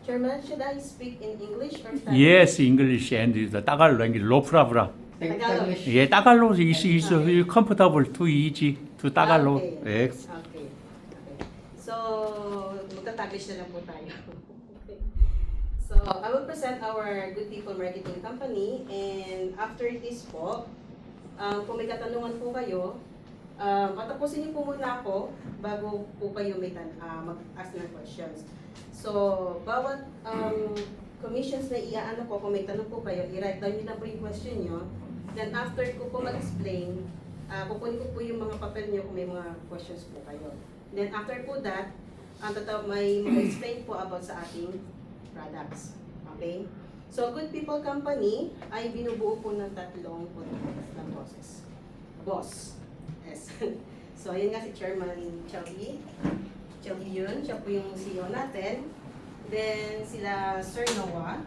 Chairman, should I speak in English or Tagalog? Yes, English and the Tagalog language, no problem. Tagalog. Yeah, Tagalog is comfortable, too easy to Tagalog. Okay. Yes. Okay. So, magta-Taglish na lang po tayo. Okay. So, I will present our Good People Marketing Company, and after this po, kung may katanungan po kayo, patapusin niyo po muna ako bago po kayo may mag-ask ng questions. So, bawat commissions na iaano ko, kung may tanong po kayo, i-write down niyo na po yung question niyo. Then after ko po mag-explain, kukunin ko po yung mga papel niyo kung may mga questions po kayo. Then after po that, may mag-explain po about sa ating products. Okay? So, Good People Company ay binubuo po ng tatlong bosses. Boss. Yes. So, ayun nga si Chairman Chalby yun. Siya po yung CEO natin. Then, sila Sir Noah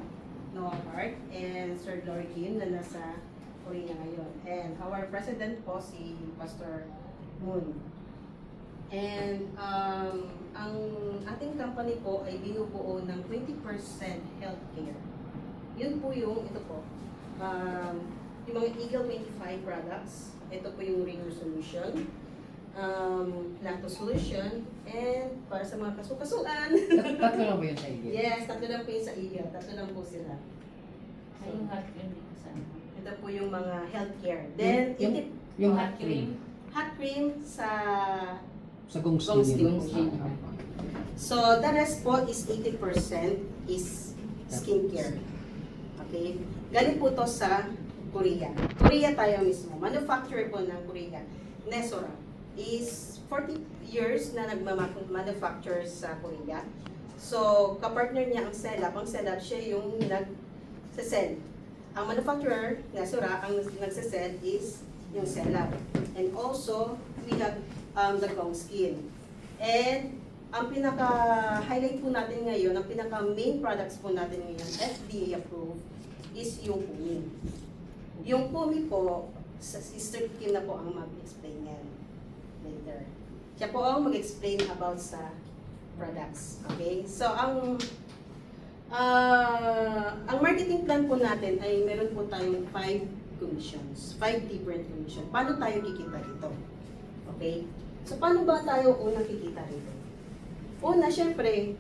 Park, and Sir Glory Kim na nasa Korea ngayon. And our President po, si Pastor Moon. And ang ating company po ay binubuo ng 20% healthcare. Yun po yung, ito po, yung mga Eagle 25 products. Ito po yung Ringer Solution, Lacto Solution, and para sa mga kasukasuan. Tatlo lang ba yun sa Eagle? Yes, tatlo lang po yung sa Eagle. Tatlo lang po sila. Ay, yung hot cream dito sa ano. Ito po yung mga healthcare. Then, Yung hot cream. hot cream sa Sa Gong Gong Skin. Skin. So, the rest po is 80% is skincare. Okay? Galing po to sa Korea. Korea tayo mismo. Manufacturer po ng Korea. Nesora is 40 years na nagma-manufacture sa Korea. So, kapartner niya ang Celab. Ang Celab, siya yung nag-sell. Ang manufacturer, Nesora, ang nag-sell is yung Celab. And also, we have the Gong Skin. And ang pinaka-highlight po natin ngayon, ang pinaka-main products po natin ngayon, FDA approved, is yung Pumi. Yung Pumi po, sa Sister Kim na po ang mag-explain yan later. Siya po ang mag-explain about sa products. Okay? So, ang marketing plan po natin ay meron po tayong 5 commissions. 5 different commissions. Paano tayo kikita dito? Okay? So, paano ba tayo unang kikita dito? Una, syempre,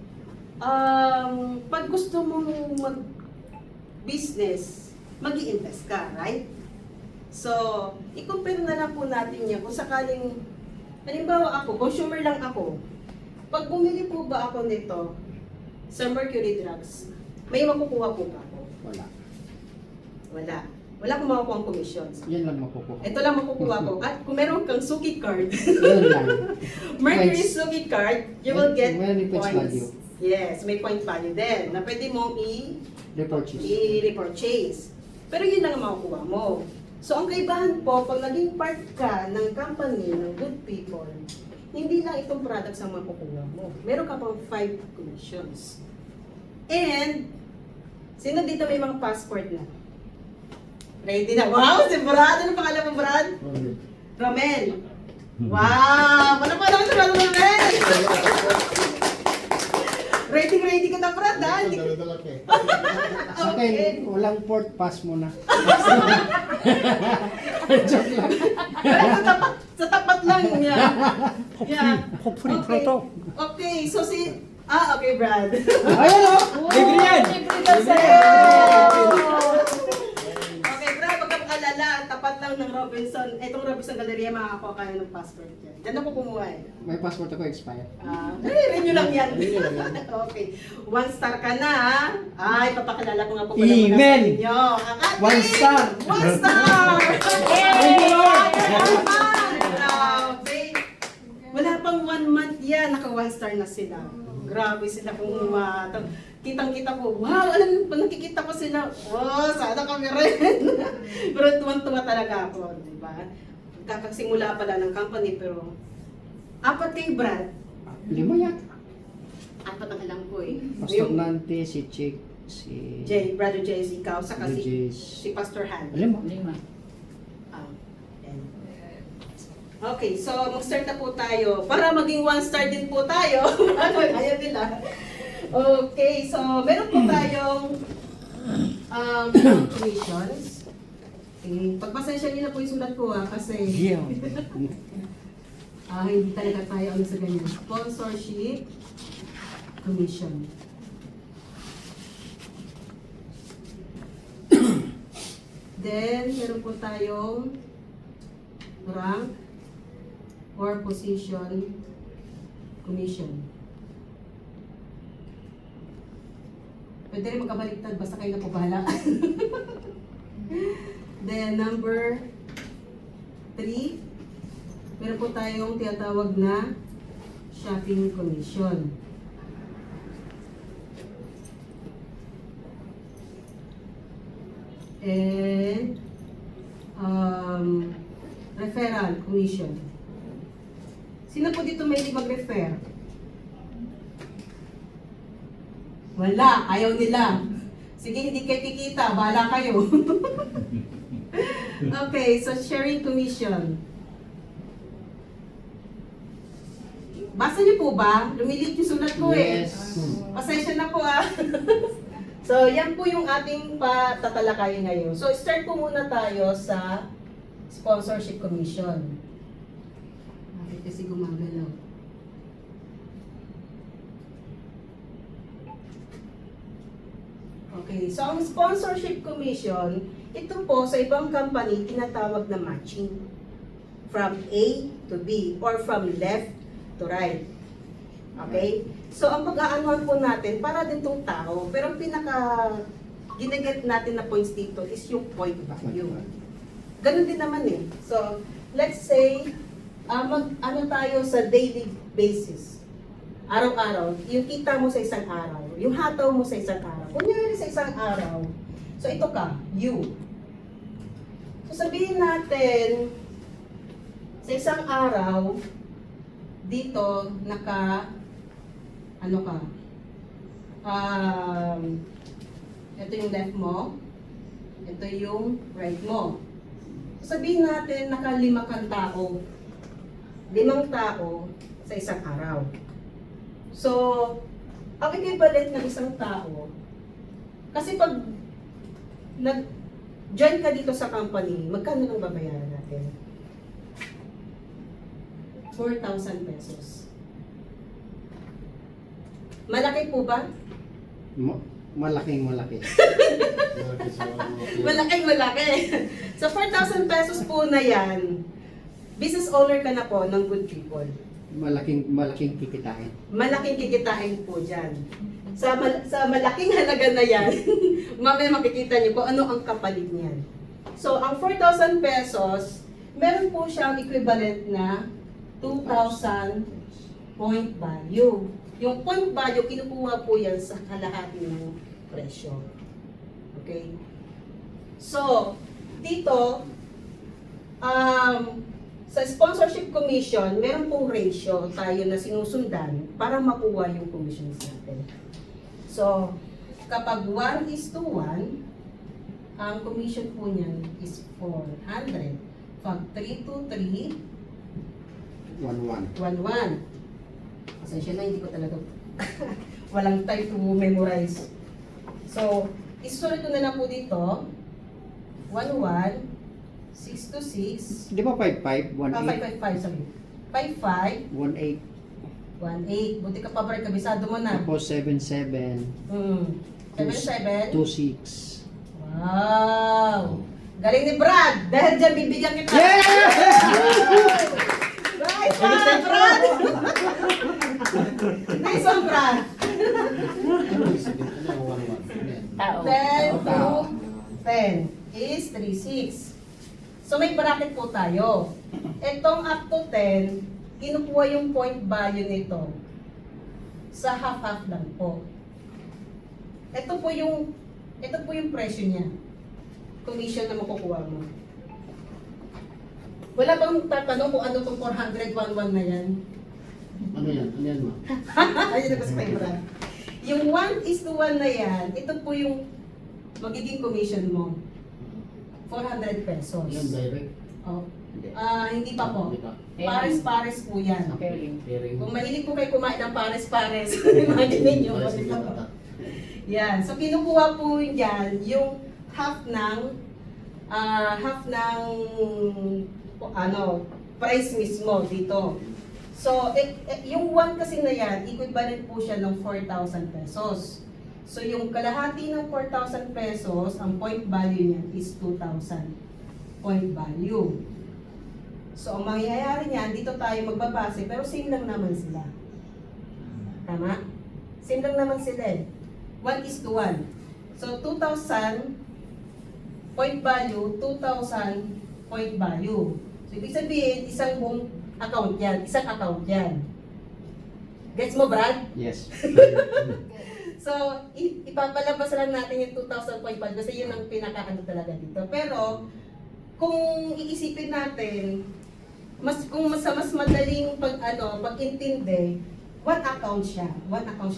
pag gusto mong mag-business, mag-i-invest ka, right? So, i-compare na lang po natin yan. Kung sakaling, halimbawa ako, consumer lang ako, pag bumili po ba ako nito sa Mercury Drugs, may makukuha po ba ako? Wala. Wala. Wala akong makukuha ang commissions. Yan lang makukuha. Ito lang makukuha ko. At kung meron kang Suki card, Yan lang. Mercury Points. Suki card, you will get May points value. Yes, may point value din na pwede mong Repurchase. i-repurchase. Pero yun lang ang makukuha mo. So, ang kaibahan po, pag naging part ka ng company, ng Good People, hindi lang itong products ang makukuha mo. Meron ka pang 5 commissions. And, sino dito may mga passport na? Ready na? Wow! Si Brad! Ano pangalan mo, Brad? Romel! Wow! Ano pa naman si Brad Romel? Ready ka na, Brad, ha? Sa akin, walang port pass mo na. Joke lang. Sa tapat lang yan. Yeah. Hopefully, Okay. proto. Okay, so okay, Brad. Ayun o! Libre yan! Libre daw sa'yo! Okay, Brad, wag kang alala. Tapat lang ng Robinson. Itong Robinson Galleria, makakakuha ka na ng passport dyan. Diyan ako kumuha eh. May passport ako expire. Renew lang yan. Renew lang yan. Okay. 1 star ka na, ha? Ay, papakilala ko nga po pala Amen. muna sa inyo. Ang ating 1 star! 1 star! Thank you, Lord! Grabe! Wala pang 1 month yan, naka 1 star na sila. Grabe sila kung kitang-kita ko, wow, alam mo, pag nakikita ko sila, oh, sana kami rin. Pero tuwan-tuwa talaga ako, di ba? Kakasimula pala ng company, pero 4 kay Brad. 5 yata. 4 ang alam ko eh. Pastor Yung Nante, si Chick, si... Brother Jay, ikaw, saka Brother si Jace. Pastor Han. Alam mo? 5. Ah, yan. Okay, so mag-start na po tayo. Para maging 1 star din po tayo. Ano kaya nila? Okay, so meron po tayong commissions. Okay, pagpasensya niyo na po yung sulat ko kasi hindi talaga tayo ano sa ganyan. Sponsorship commission. Then, meron po tayong rank or position commission. Pwede rin magkabaliktad, basta kayo na po bahala. Then, number 3, meron po tayong tinatawag na shopping commission. And referral commission. Sino po dito may mag-refer? Wala, ayaw nila. Sige, hindi kayo kikita, bahala kayo. Okay, so sharing commission. Basa niyo po ba? Lumilit yung sulat ko eh. Yes. Pasensya na po ah. So, yan po yung ating patatalakayin ngayon. So, start po muna tayo sa sponsorship commission. Bakit kasi gumagalaw? Okay, so ang sponsorship commission, ito po sa ibang company tinatawag na matching. From A to B or from left to right. Okay? So, ang pag-aanuhan po natin, para din tong tao, pero ang pinaka ginaget natin na points dito is yung point value. Ganun din naman eh. So, let's say, ano tayo sa daily basis. Araw-araw, yung kita mo sa isang araw, yung hataw mo sa isang araw. Kunyari sa isang araw, so ito ka, you. So, sabihin natin, sa isang araw, dito, ano ka, ito yung left mo, ito yung right mo. Sabihin natin, naka-5 kang tao. 5 tao sa isang araw. So, ang equivalent ng isang tao, kasi pag nag-join ka dito sa company, magkano lang babayaran natin? 4,000 pesos. Malaki po ba? Malaking malaki. Malaking malaki. So 4,000 pesos po na yan, business owner ka na po ng Good People. Malaking kikitain. Malaking kikitain po dyan. Sa malaking halaga na yan, mamaya makikita niyo po ano ang kapalit niyan. So ang 4,000 pesos, meron po siyang equivalent na 2,000 point value. Yung point value, kinukuha po yan sa kalahati ng presyo. Okay? So, dito, sa sponsorship commission, meron pong ratio tayo na sinusundan para makuha yung commissions natin. So, kapag 1:1, ang commission po niyan is 400. Pag 3:3, 1-1. 1-1. Pasensya na, hindi ko talaga walang time to memorize. So, isusulat ko na lang po dito. 1-1, 6-6, Di ba 5-5? 1-8? 5-5-5, sorry. 5-5, 1-8. 1-8. Buti ka pa, Bray, kabisado mo na. Tapos 7-7. 7-7. 2-6. Wow! Galing ni Brad! Dahil dyan, bibigyan kita. Nice one, Brad! Nice one, Brad! Tao. 10 to 10 is 3-6. So may bracket po tayo. Itong up to 10, kinukuha yung point value nito sa half-half lang po. Ito po yung presyo niya. Commission na makukuha mo. Wala bang tatanong kung ano itong 400-1-1 na yan? Ano yan? Ano yan, ma? Ayun na sa Brad. Yung 1:1 na yan, ito po yung magiging commission mo. 400 pesos. Yan, direct. Oh, Hindi pa po. Hindi pa. Pares-pares po yan. Pairing. Pairing. Kung mahilig po kayo kumain ng pares-pares, imagine niyo. Pares din yung mata. Yan. So, kinukuha po yan yung half ng price mismo dito. So, yung 1 kasi na yan, equivalent po siya ng 4,000 pesos. So, yung kalahati ng 4,000 pesos, ang point value niyan is 2,000 point value. So, ang mangyayari niyan, dito tayo magbabase, pero same lang naman sila. Tama? Same lang naman sila eh. 1:1. So, 2,000 point value, 2,000 point value. So, ibig sabihin, isang buong account yan. Isang account yan. Gets mo, Brad? Yes. So, ipapalabas lang natin yung 2,000 point value kasi yun ang pinaka-ano talaga dito. Pero, kung iisipin natin, mas madaling pag-intindi, one account siya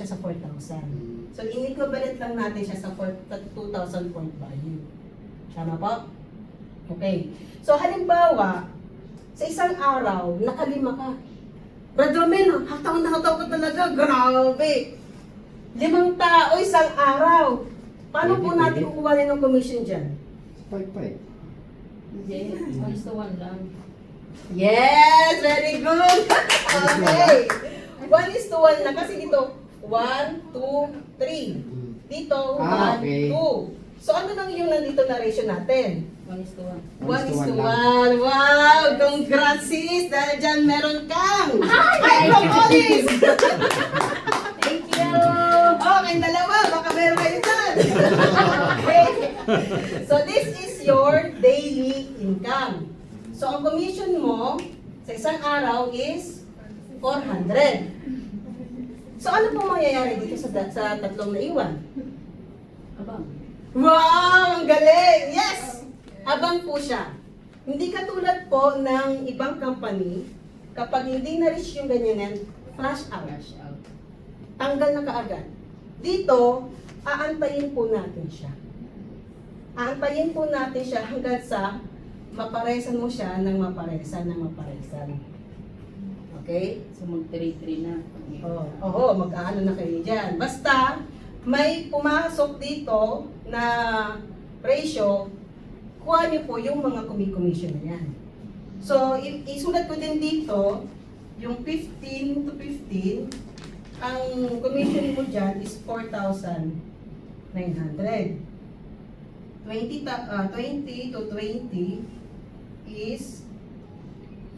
sa 4,000. So, in-equivalent lang natin siya sa 2,000 point value. Tama po? Okay. So, halimbawa, sa isang araw, nakalima ka. Brad Romel, hataw na hataw ka talaga. Grabe. 5 tao, isang araw. Paano po natin kukuha ng commission dyan? 5-5. Hindi. 1:1 lang. Yes! Very good! Okay. 1:1 na kasi dito, 1, 2, 3. Dito, 1, Okay. 2. So ano lang yung nandito na ratio natin? 1:1. 1:1. Wow! Congrats sis! Dahil dyan meron kang hydropolis! Thank you! Okay, dalawa. Baka meron kayo dyan. Okay. So this is your daily income. So ang commission mo sa isang araw is 400. So ano po mangyayari dito sa tatlong naiwan? Abang. Wow! Ang galing! Yes! Abang po siya. Hindi katulad po ng ibang company, kapag hindi na-reach yung ganyan, flash out. Cash out. Tanggal na kaagad. Dito, aantayin po natin siya. Aantayin po natin siya hanggang sa maparesan mo siya ng maparesan. Okay? So mag-3-3 na. Oo, mag-aano na kayo dyan. Basta, may pumasok dito na ratio, kuha niyo po yung mga commission na yan. So, isulat ko din dito, yung 15 to 15, ang commission mo dyan is 4,900. 20 to 20 is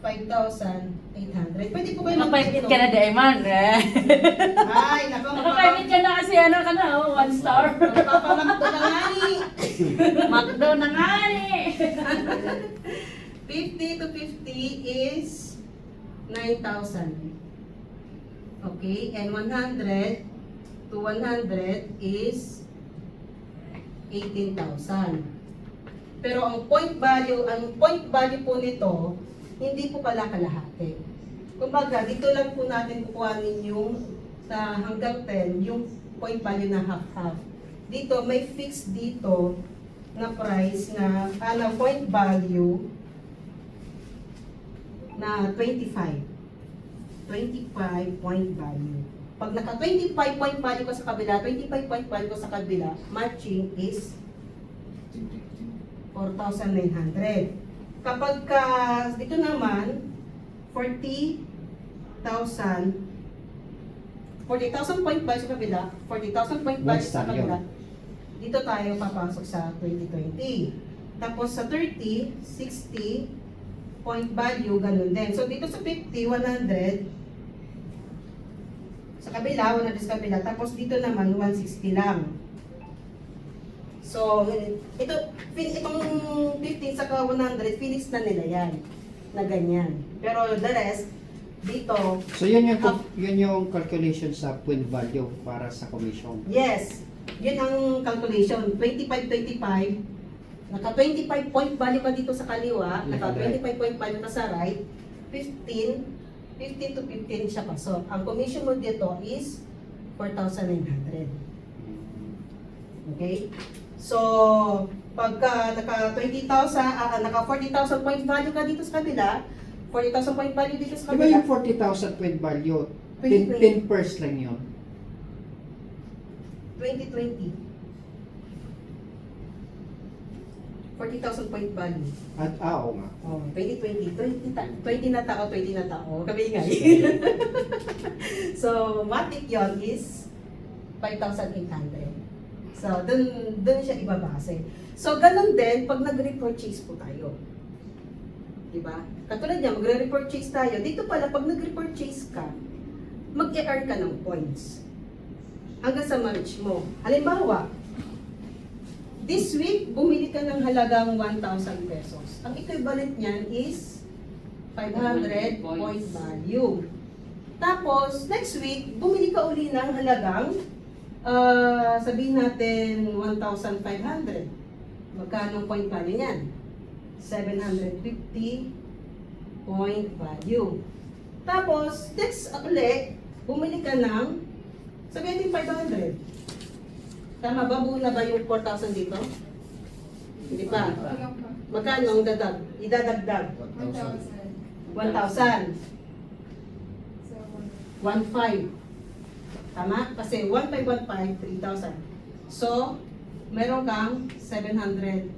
5,800. Pwede po kayo Naka-private ka na, Diamond. Ay, nako, Naka-private ka na kasi ano ka na, 1 star. magpapamakto na nga ni. Makdo na nga eh. 50 to 50 is 9,000. Okay, and 100 to 100 is 18,000. Pero ang point value po nito, hindi po pala kalahati. Kumbaga, dito lang po natin kukuhanin yung sa hanggang 10, yung point value na half-half. Dito, may fixed dito na price na point value na 25. 25 point value. Pag naka 25 point value ko sa kabila, 25 point value ko sa kabila, matching is 4,900. Kapag dito naman, 40,000 point value sa kabila, 40,000 point value sa kabila, dito tayo papasok sa 2020. Tapos sa 30, 60 point value, ganun din. So dito sa 50, 100, sa kabila, 100 sa kabila, tapos dito naman, 160 lang. So, itong 15 saka 100, finish na nila yan, na ganyan. Pero the rest, dito, So yun yung calculation sa point value para sa commission. yes, yun ang calculation, 25, naka 25 point value ka dito sa kaliwa, naka 25 point value ka sa right, 15 to 15 siya pasok. Ang commission mo dito is 4,900. Okay? So, Pagka naka 20,000, naka 40,000 point value ka dito sa kabila, 40,000 point value dito sa Di ba kabila, yung 40,000 point value, 2020. 10% lang yun? 2020. 40,000 point value. At, oo nga. Oh, 2020. 20 na tao, 20 na tao. Kami nga. So, matik yon is 5,800. So, dun siya ibabase. So, ganun din pag nag-repurchase po tayo. Diba? Katulad niya, magre-repurchase tayo. Dito pala, pag nag-repurchase ka, mag-e-earn ka ng points. Hanggang sa ma-reach mo. Halimbawa, this week, bumili ka ng halagang 1,000 pesos. Ang equivalent niyan is 500 point value. Tapos, next week, bumili ka uli ng halagang, sabihin natin 1,500. Magkano point value niyan? 750 point value. Tapos, next uli, bumili ka ng, sabihin natin 500. Tama ba? Buo na ba yung 4,000 dito? Hindi pa. Magkano ang idadagdag? 1,000. 1,500. Tama? Kasi 1,515, 3,000. So, meron kang 750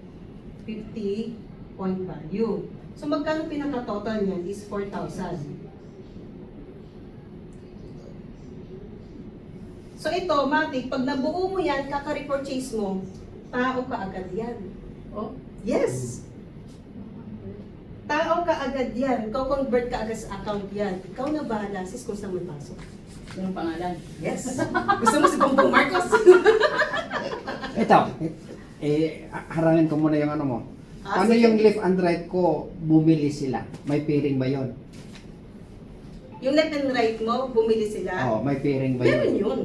point value. So, magkano pinaka-total niyan is 4,000. So ito, Matic, pag nabuo mo yan, kaka-repurchase mo, tao ka agad yan. Oh, Yes! Tao ka agad yan. Ikaw convert ka agad sa account yan. Ikaw na bahala, sis, kung saan mo pasok. yung pangalan. Yes! Gusto mo si Bongbong Marcos? Ito, harangin ko muna yung ano mo. Ano Sige. yung left and right ko, bumili sila? May pairing ba yun? Yung left and right mo, bumili sila. Oo, may pairing ba Meron yun? yun.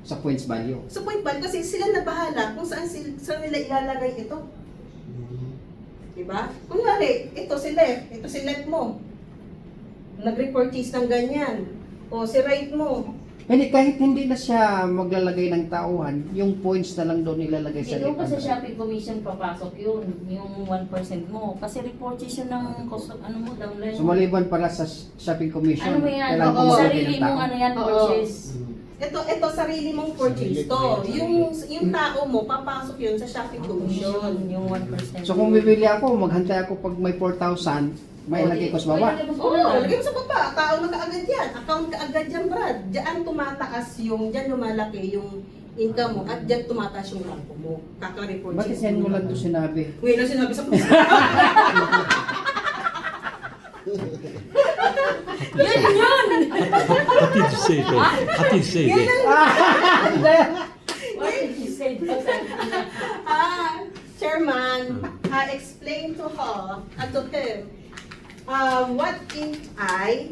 Sa points value. So point value, kasi sila na bahala kung saan nila ilalagay ito. Diba? Kunwari, ito si left mo. Nag-repurchase ng ganyan. O si right mo. Hindi, kahit hindi na siya maglalagay ng tauhan, yung points na lang doon ilalagay sa Hindi left ko sa and right. Shopee Commission papasok yun, yung 1% mo. Kasi repurchase yun ng cost of, ano mo, downline. So maliban pala sa shopping commission, Ano mo yan? kailangan Oo. mo maglagay Sarili ng mong tao. ano yan, Oo. purchase. Ito sarili mong purchase to. Yung tao mo, papasok yun sa shopping commission. Yung 1%. So kung bibili ako, maghantay ako pag may 4,000, may lagay ko sa baba. Oo, lagay mo sa baba. Tao na kaagad yan. Account kaagad yan, Brad. Diyan tumataas diyan lumalaki yung income mo at diyan tumataas yung rango mo. Kaka-report. Bakit yan mo lang ito sinabi? Ngayon lang sinabi sa puso. What did you say there? What did you say there? What did you say? Chairman, explain to her and to him, what if I,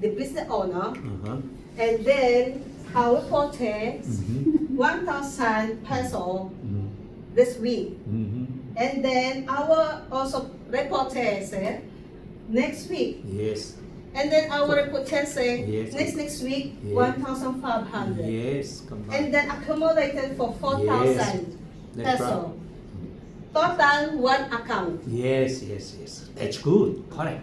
the business owner, Uh-huh. and then I will purchase Mhm. 1,000 peso Mhm. this week. Mhm. And then I will also repurchase next week. Yes. And then I will repurchase Yes. next week Yes. 1,500. Yes. Come And on. then accumulated for 4,000 That's peso. right. Total one account. Yes. Yes. Yes. That's good. Correct.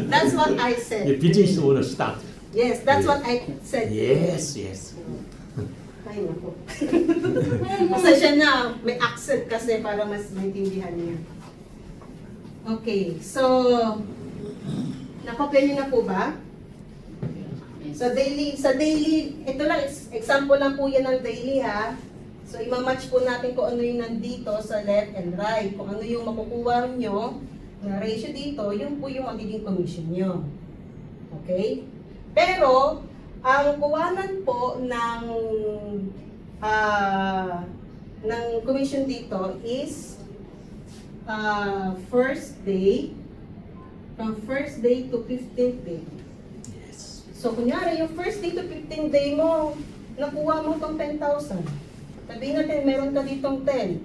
That's what I The said. business owner start. Yes, that's what I said. Yes. Yes. Ay, naku. Pasensya na, may accent kasi para mas maintindihan niya. Okay, so, nakopya niyo na po ba? Sa daily, ito lang, example lang po yan ng daily ha. So, imamatch po natin kung ano yung nandito sa left and right. Kung ano yung makukuha nyo na ratio dito, yun po yung magiging commission nyo. Okay? Pero, ang kuwanan po ng commission dito is first day, from first day to 15th day. Yes. So, kunyari, yung first day to 15th day mo, nakuha mo itong 10,000. Sabihin natin, meron ka ditong 10.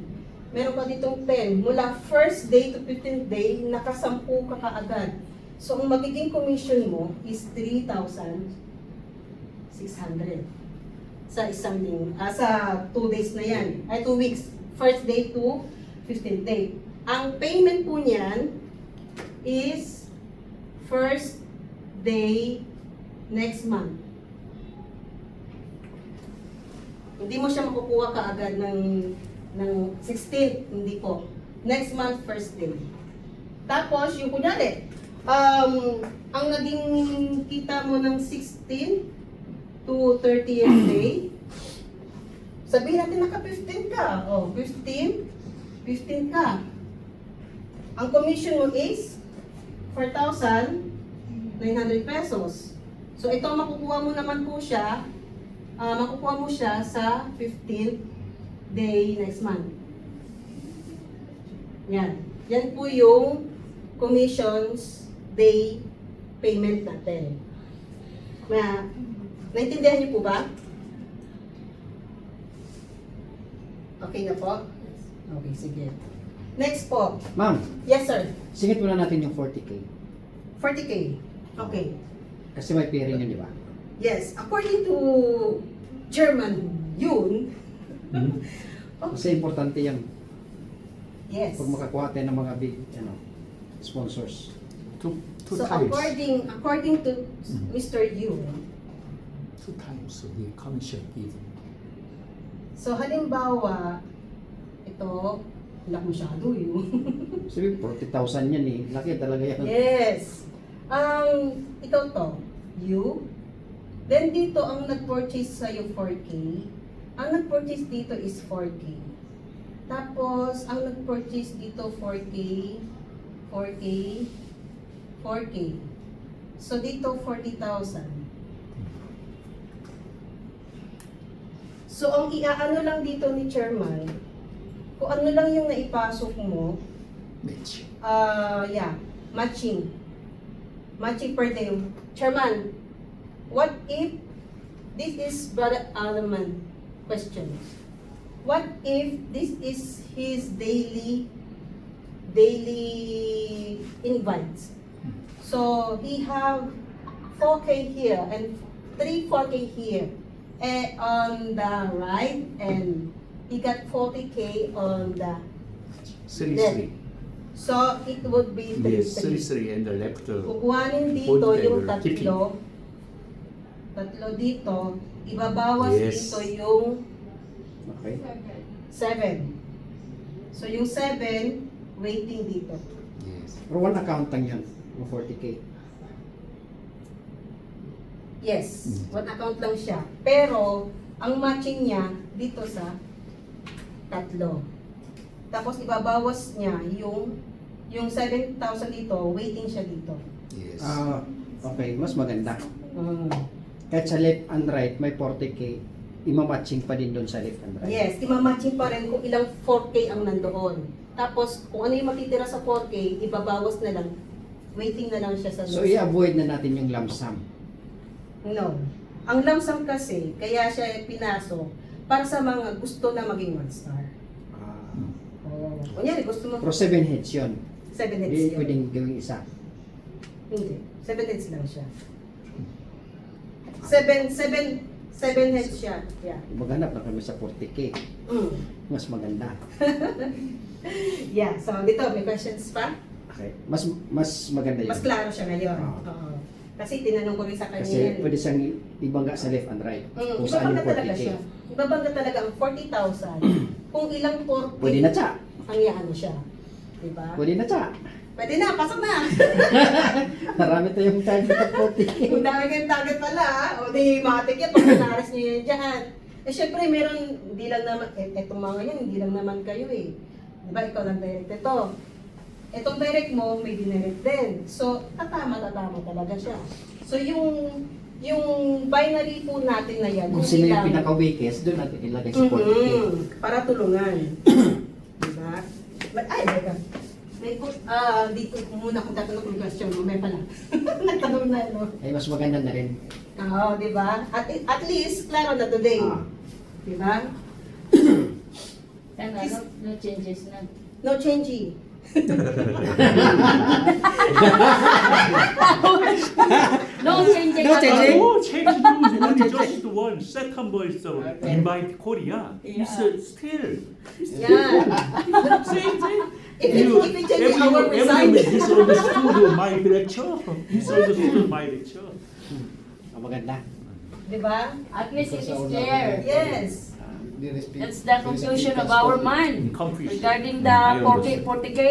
Meron ka ditong 10. Mula first day to 15th day, nakasampu ka kaagad. So, ang magiging commission mo is 3,600 sa isang sa 2 days na yan. Ay, 2 weeks. first day to 15th day. Ang payment po niyan is first day next month. Hindi mo siya makukuha kaagad ng 16th, hindi po. Next month, first day. Tapos, yung kunyari, ang naging kita mo ng 16 to 30th day, sabihin natin naka-15 ka. Oh, 15 ka. Ang commission mo is 4,900 pesos. So, ito makukuha mo naman po siya, makukuha mo siya sa 15th day next month. Yan. Yan po yung commissions day payment natin. Naintindihan niyo po ba? Okay na po? Okay, sige. Next po. Ma'am, Yes, sir. singit muna natin yung 40K. 40K. Okay. Kasi may pairing yun, di ba? Yes. According to German, yun. Kasi importante yan Yes. pag makakuha tayo ng mga big sponsors. Two So times. according to Mr. Yu, 2 times the commission given. so halimbawa, ito, wala masyado yun. Sabi, 40,000 yan eh. Laki talaga yan. Yes. Ikaw to, you. Then dito, ang nag-purchase sa'yo 4K. Ang nag-purchase dito is 4K. Tapos, ang nag-purchase dito 4K, 4K, 4K. So dito, 40,000. So, ang iaano lang dito ni Chairman, kung ano lang yung naipasok mo, Match. matching. Matching per day. Chairman, what if, this is Brother Alaman question. What if this is his daily invites? So, he have 4K here and 3 4K here on the right, and he got 40K on the Three. so it would be 3 Yes, 3 and the left. Kukuhanin dito Hold yung level, keeping. tatlo dito, ibabawas Yes. dito yung Okay. 7. So yung 7, waiting dito. Yes. Pero one account lang yan, yung 40K. Yes, one account lang siya. Pero, ang matching niya dito sa tatlo. Tapos ibabawas niya yung 7,000 dito, waiting siya dito. Yes. Okay, mas maganda. Mm. Kahit sa left and right, may 40K, imamatching pa din doon sa left and right. Yes, imamatching pa rin kung ilang 4K ang nandoon. Tapos, kung ano yung matitira sa 4K, ibabawas na lang. Waiting na lang siya sa So, i-avoid na natin yung lump sum. No. Ang lump sum kasi, kaya siya pinasok para sa mga gusto na maging 1 star. Oh. Kunyari, gusto mo Pero 7 heads yun. 7 heads Hindi yun. pwedeng gawing isa. Hindi. 7 heads lang siya. 7 heads siya. Yeah. Maghanap na kami sa 40K. Mm. Mas maganda. Yeah. So, dito, may questions pa? Okay. Mas maganda yun. Mas klaro siya ngayon. Oo. Oo. Kasi tinanong ko rin sa kanya Kasi yan. pwede siyang ibangga sa left and right. Kung saan yung Ibabangga talaga 40K. siya. Ibabangga talaga ang 40,000 kung ilang 40 Pwede na siya. ang yaano siya. Diba? Pwede na siya. Pwede na, pasok na! Marami tayong target at 40K. Kung dami kayong target pala, o di matik yan, pag naras nyo yan dyan. Eh syempre, meron, hindi lang naman, etong mga yan, hindi lang naman kayo eh. Diba, ikaw lang direct ito. Etong direct mo, may dinirect din. So, tatama talaga siya. So, yung binary po natin na yan, Kung hindi sino yung lang- pinaka-weakest, doon natin ilagay sa 40K. Para tulungan. Diba? Ay, teka. Dito muna kung tatanong ng question mo, may pala. Nagtanong na, no? Ay, mas maganda na rin. Oo, di ba? At least, klaro na today. Ah. Di ba? Sana, no changes na. No changing. No changing No at changing. all. Oh, change rules. Only just one. Second is invite Korea. It's still Yeah. same thing. If it changes our Everyone resign. misunderstood my lecture. Misunderstood my lecture. Oh, maganda. Diba? At least it is there. Yes. That's the conclusion of our mind Confusion. regarding the I 40K.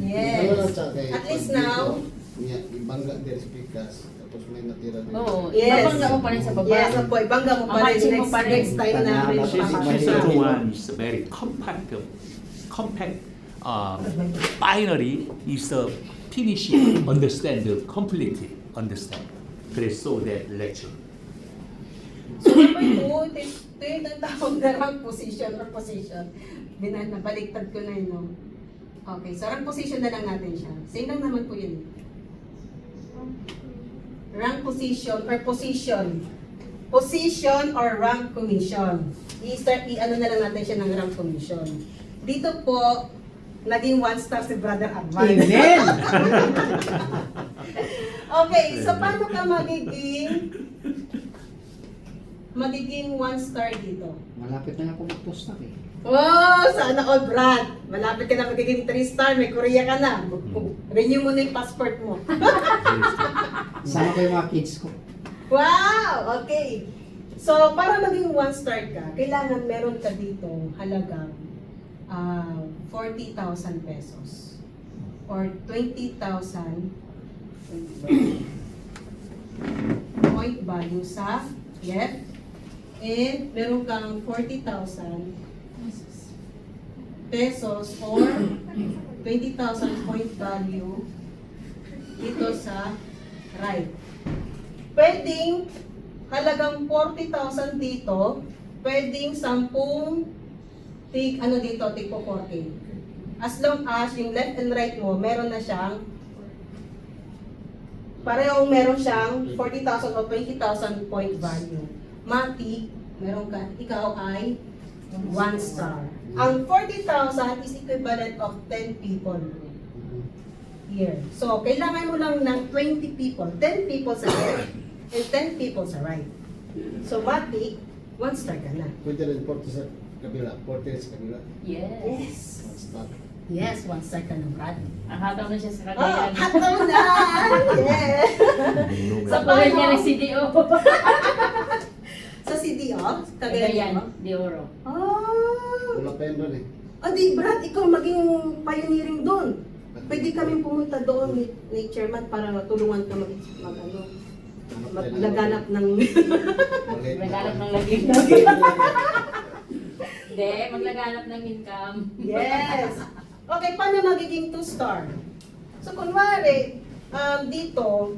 Yes. At least now, Ibangga their speakers, tapos may natira din. Oo, Yes. nabangga mo pa rin sa baba. yes, po, ibangga mo pa rin Amatsin mo pa rin. next time namin. She's- She's She's- the one is very compact. Finally, is finishing understand completely understand. 그래서 that lecture. So number 2, ito yung tawag na rank position or position. Nabaliktad ko na yun, no? Okay, so rank position na lang natin siya. Same lang naman po yun. Rank position or position. Position or rank commission. I-ano na lang natin siya ng rank commission. Dito po, naging 1 star si Brother Arman. Amen! Okay, so paano ka magiging 1 star dito? Malapit na ako mag-post-up eh. Wow, sana all, Brad. Malapit ka na magiging 3 star, may Korea ka na. Renew mo na yung passport mo. Sama ko yung mga kids ko. Wow, okay. So, para maging 1 star ka, kailangan meron ka dito halagang 40,000 pesos or 20,000 point value sa left and meron kang 40,000 pesos or 20,000 point value dito sa right. Pwedeng halagang 40,000 dito, pwedeng 10 tig po 40. As long as yung left and right mo, meron na siyang parehong meron siyang 40,000 o 20,000 point value. Mati, meron ka, ikaw ay 1 star. Ang 40,000 is equivalent of 10 people here. So, kailangan mo lang ng 20 people, 10 people sa left and 10 people sa right. So, Mati, 1 star ka na. Pwede rin 40 sa kabila, 40 sa kabila. Yes. Yes. Stop. Yes, 1 star ka na, Brad. Nakataw na siya sa Oh, Cagayan. hataw na! Yes! Sa pagod niya ng CDO. Sa CDO? Cagayan, Cagayan? de Oro. Ah! Wala pa yun rin eh. O di, Brad, ikaw maging pioneering doon. Pwede kami pumunta doon ni Chairman para tulungan ka maglaganap ng... Maliit na Maglaganap pa. ng laging. Hindi, maglaganap ng income. Yes! Okay, paano magiging 2 star? So, kunwari, dito,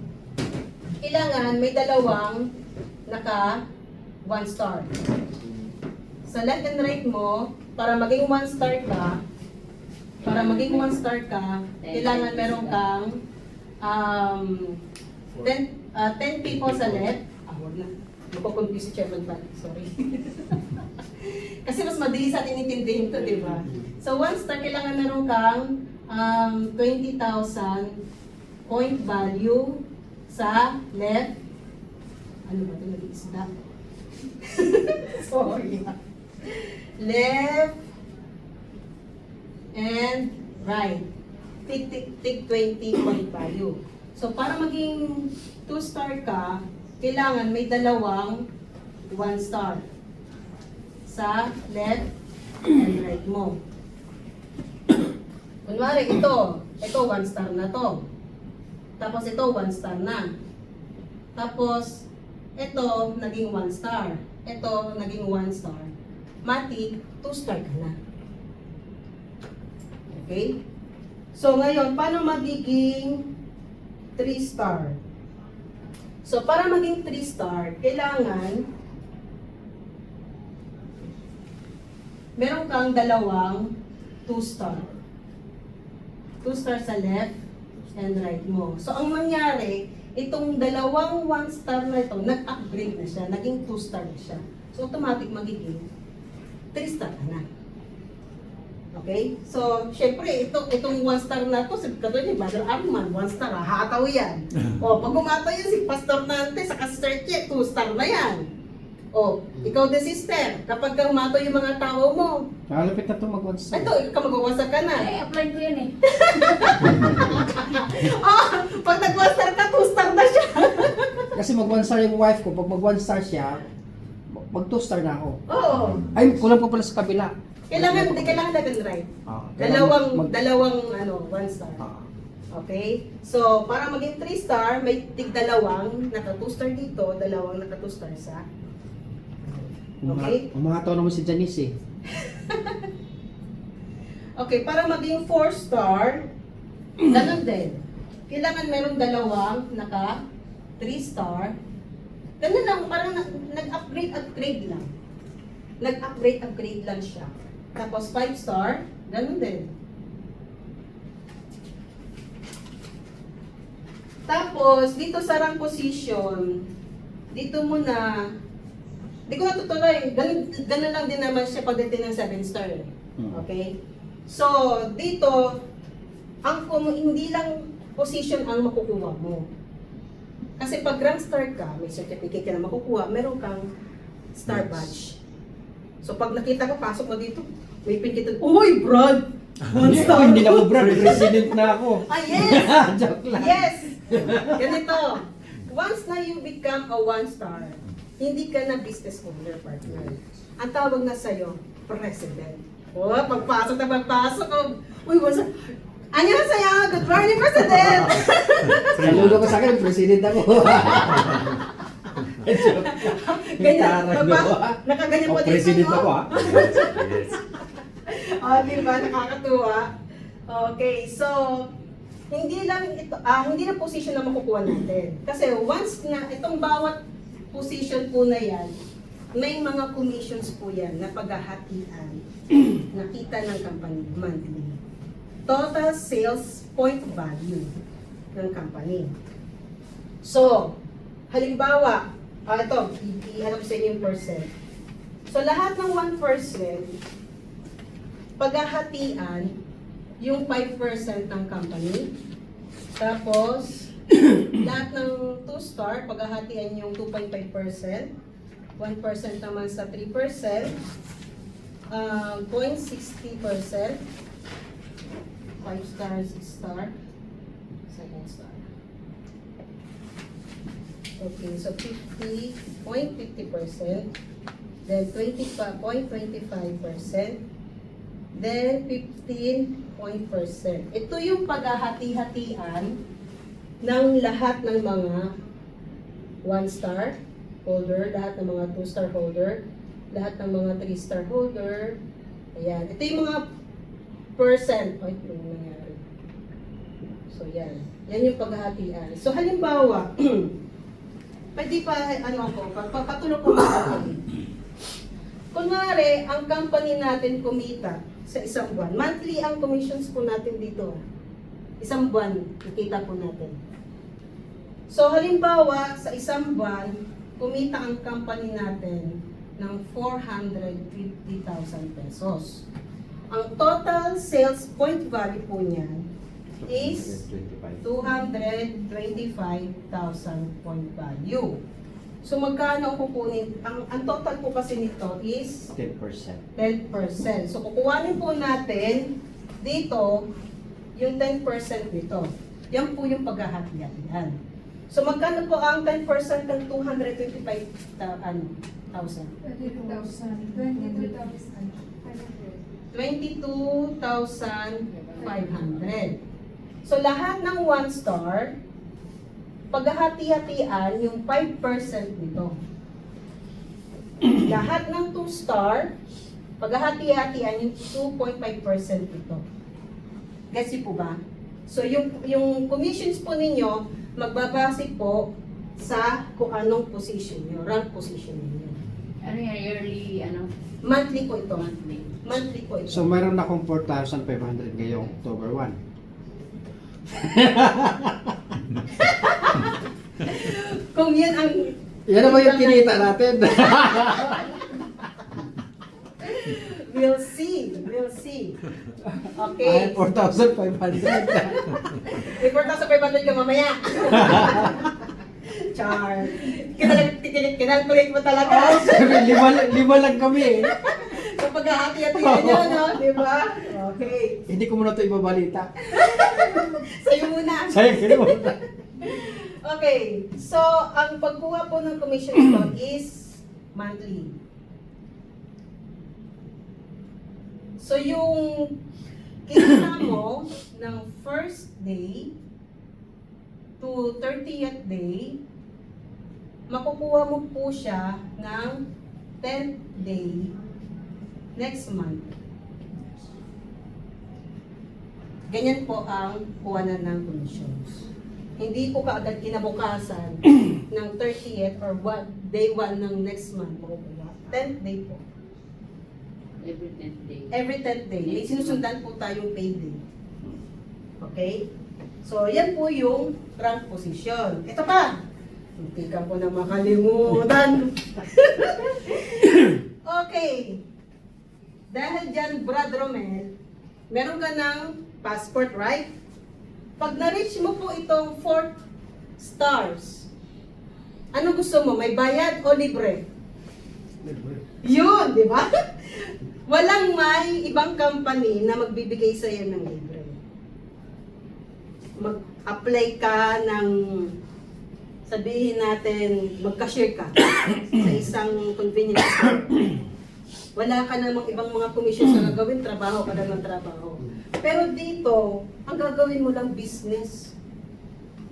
kailangan may dalawang naka 1 star. Sa left and right mo, para maging 1 star ka, kailangan meron kang 10 people sa left. Wag na. Makukonfuse si Chairman Pat. Sorry. Kasi mas madali sa atin intindihin to, di ba? So, 1 star, kailangan meron kang 20,000 point value sa left. Ano ba ito? Nag-iisda? Sorry. Left and right. Tig 20 point value. So, para maging 2 star ka, kailangan may dalawang 1 star sa left and right mo. Kunwari, ito 1 star na to. Tapos ito 1 star na. Tapos, ito naging 1 star. Ito naging 1 star. Mati, 2 star ka na. Okay? So, ngayon, paano magiging 3 star? So, para maging 3 star, kailangan meron kang dalawang 2 star. 2 star sa left and right mo. So, ang nangyari, itong dalawang 1 star na ito, nag-upgrade na siya, naging 2 star na siya. So, automatic magiging 3 star ka na. Okay? So, syempre, itong 1 star na to, si katulad ni Brother Arman, 1 star, hataw yan. O, pag umataw yan si Pastor Nante sa Sister Che, 2 star na yan. O, ikaw din sister, kapag ka umataw yung mga tao mo, Kalapit na ito mag-1 ito, ikaw magwawasag ka na. Ay, apply ko yan eh. Pag nag-1 star ka, 2 star na siya. Kasi mag-1 star yung wife ko. Pag mag-1 star siya, mag-2 star na ako. Oo. Ay, kulang pa pala sa kabila. Kailangan left and right. Mag- Dalawang 1 star. Ah. Okay? So, para maging 3 star, may tig-dalawang naka 2 star dito, dalawang naka 2 star sa. Okay? Umataw naman si Janice eh. Okay, para maging 4 star, ganun din. Kailangan meron dalawang naka 3 star. Ganun lang, parang nag-upgrade lang. Nag-upgrade lang siya. Tapos 5 star, ganun din. Tapos, dito sa rank position, dito muna, di ko natutuloy, ganun lang din naman siya pagdating ng 7 star. Okay? So, dito, hindi lang position ang makukuha mo. Kasi pag rank star ka, may certificate ka na makukuha, meron kang star badge. So, pag nakita ko, pasok mo dito, may pin kita, uy, Brad! 1 star! Hindi na ako brad, president na ako. Ah, yes! Joke lang. Yes! Ganito. Once na you become a 1 star, hindi ka na business owner partner. Ang tawag na sa'yo, president. Oh, pagpasok, oh, uy, what's up? Annyeonghaseyo! Good morning, President! Saludo ko sa akin, president ako. Ganyan, Taray mo, nakaganyan po dito, president no? ako ah. Yes. Oh, di ba? Nakakatuwa. Okay, so, hindi lang position na makukuha natin. Kasi once na, itong bawat position po na yan, may mga commissions po yan na paghahatian na kita ng company monthly. Total sales point value ng company. So, halimbawa, ito, i-hanap sa inyo yung percent. So, lahat ng 1%, paghahatian, yung 5% ng company. Tapos, lahat ng 2 star, paghahatian yung 2.5%. 1% naman sa 3%. 0.60%. 5 star, 6 star. 7 star. Okay, so 50.50%. Then 20.25%. Then 15%. Ito yung paghahati-hatian ng lahat ng mga 1 star holder, lahat ng mga 2 star holder, lahat ng mga 3 star holder. Ayan. Ito yung mga percent. Ay, ito yung nangyari. So, yan. Yan yung paghahatian. So, halimbawa, pwede pa, patulog ko mga kunwari, ang company natin kumita sa isang buwan. Monthly ang commissions po natin dito. Isang buwan, nakita po natin. So, halimbawa, sa isang buwan, kumita ang company natin ng 450,000 pesos. Ang total sales point value po niyan is 225,000 point value. So magkano ang kukunin? Ang total po kasi nito is 10%. 10%. So kukuhanin po natin dito yung 10% dito. Yan po yung paghahati-hatian. So magkano po ang 10% ng 225,000? 22,500. So lahat ng 1 star, paghahati-hatian yung 5% nito. Lahat ng 2 star, paghahati-hatian yung 2.5% nito. Gets niyo po ba? So yung commissions po ninyo, magbabase po sa kung anong position nyo, rank position ninyo. Ano yan, yearly, Monthly po ito. monthly. Monthly po ito. So meron akong 4,500 ngayong October 1. Kung yan ang... Yan naman yung kinita natin. We'll see. We'll see. Ay, Okay. 4,500. May 4,500 ka mamaya. Char. Kinalculate mo talaga. lima lang kami eh. So paghahati-hatihan nyo, no? Di ba? Okay. Hindi ko muna ito ibabalita. Sa'yo muna. Sayang ka naman. Okay. So, ang pagkuha po ng commission ito is monthly. So, yung kita mo ng first day to 30th day, makukuha mo po siya ng 10th day next month. Ganyan po ang kuhanan ng commissions. Hindi po kaagad kinabukasan ng 30th or day 1 ng next month makukuha. 10th day po. Every 10th day. Every 10th day. May sinusundan po tayong payday. Okay? So, yan po yung rank position. Ito pa! Hindi ka po na makalimutan. Okay. Dahil dyan, Brad Romel, meron ka ng passport, right? Pag na-reach mo po itong 4 stars, ano gusto mo? May bayad o libre? Yun, di ba? Walang may ibang company na magbibigay sa iyo ng libre. Mag-apply ka ng, sabihin natin, mag-cashier ka sa isang convenience store. Wala ka namang ibang mga commission sa gagawin, trabaho ka lang ng trabaho. Pero dito, ang gagawin mo lang business.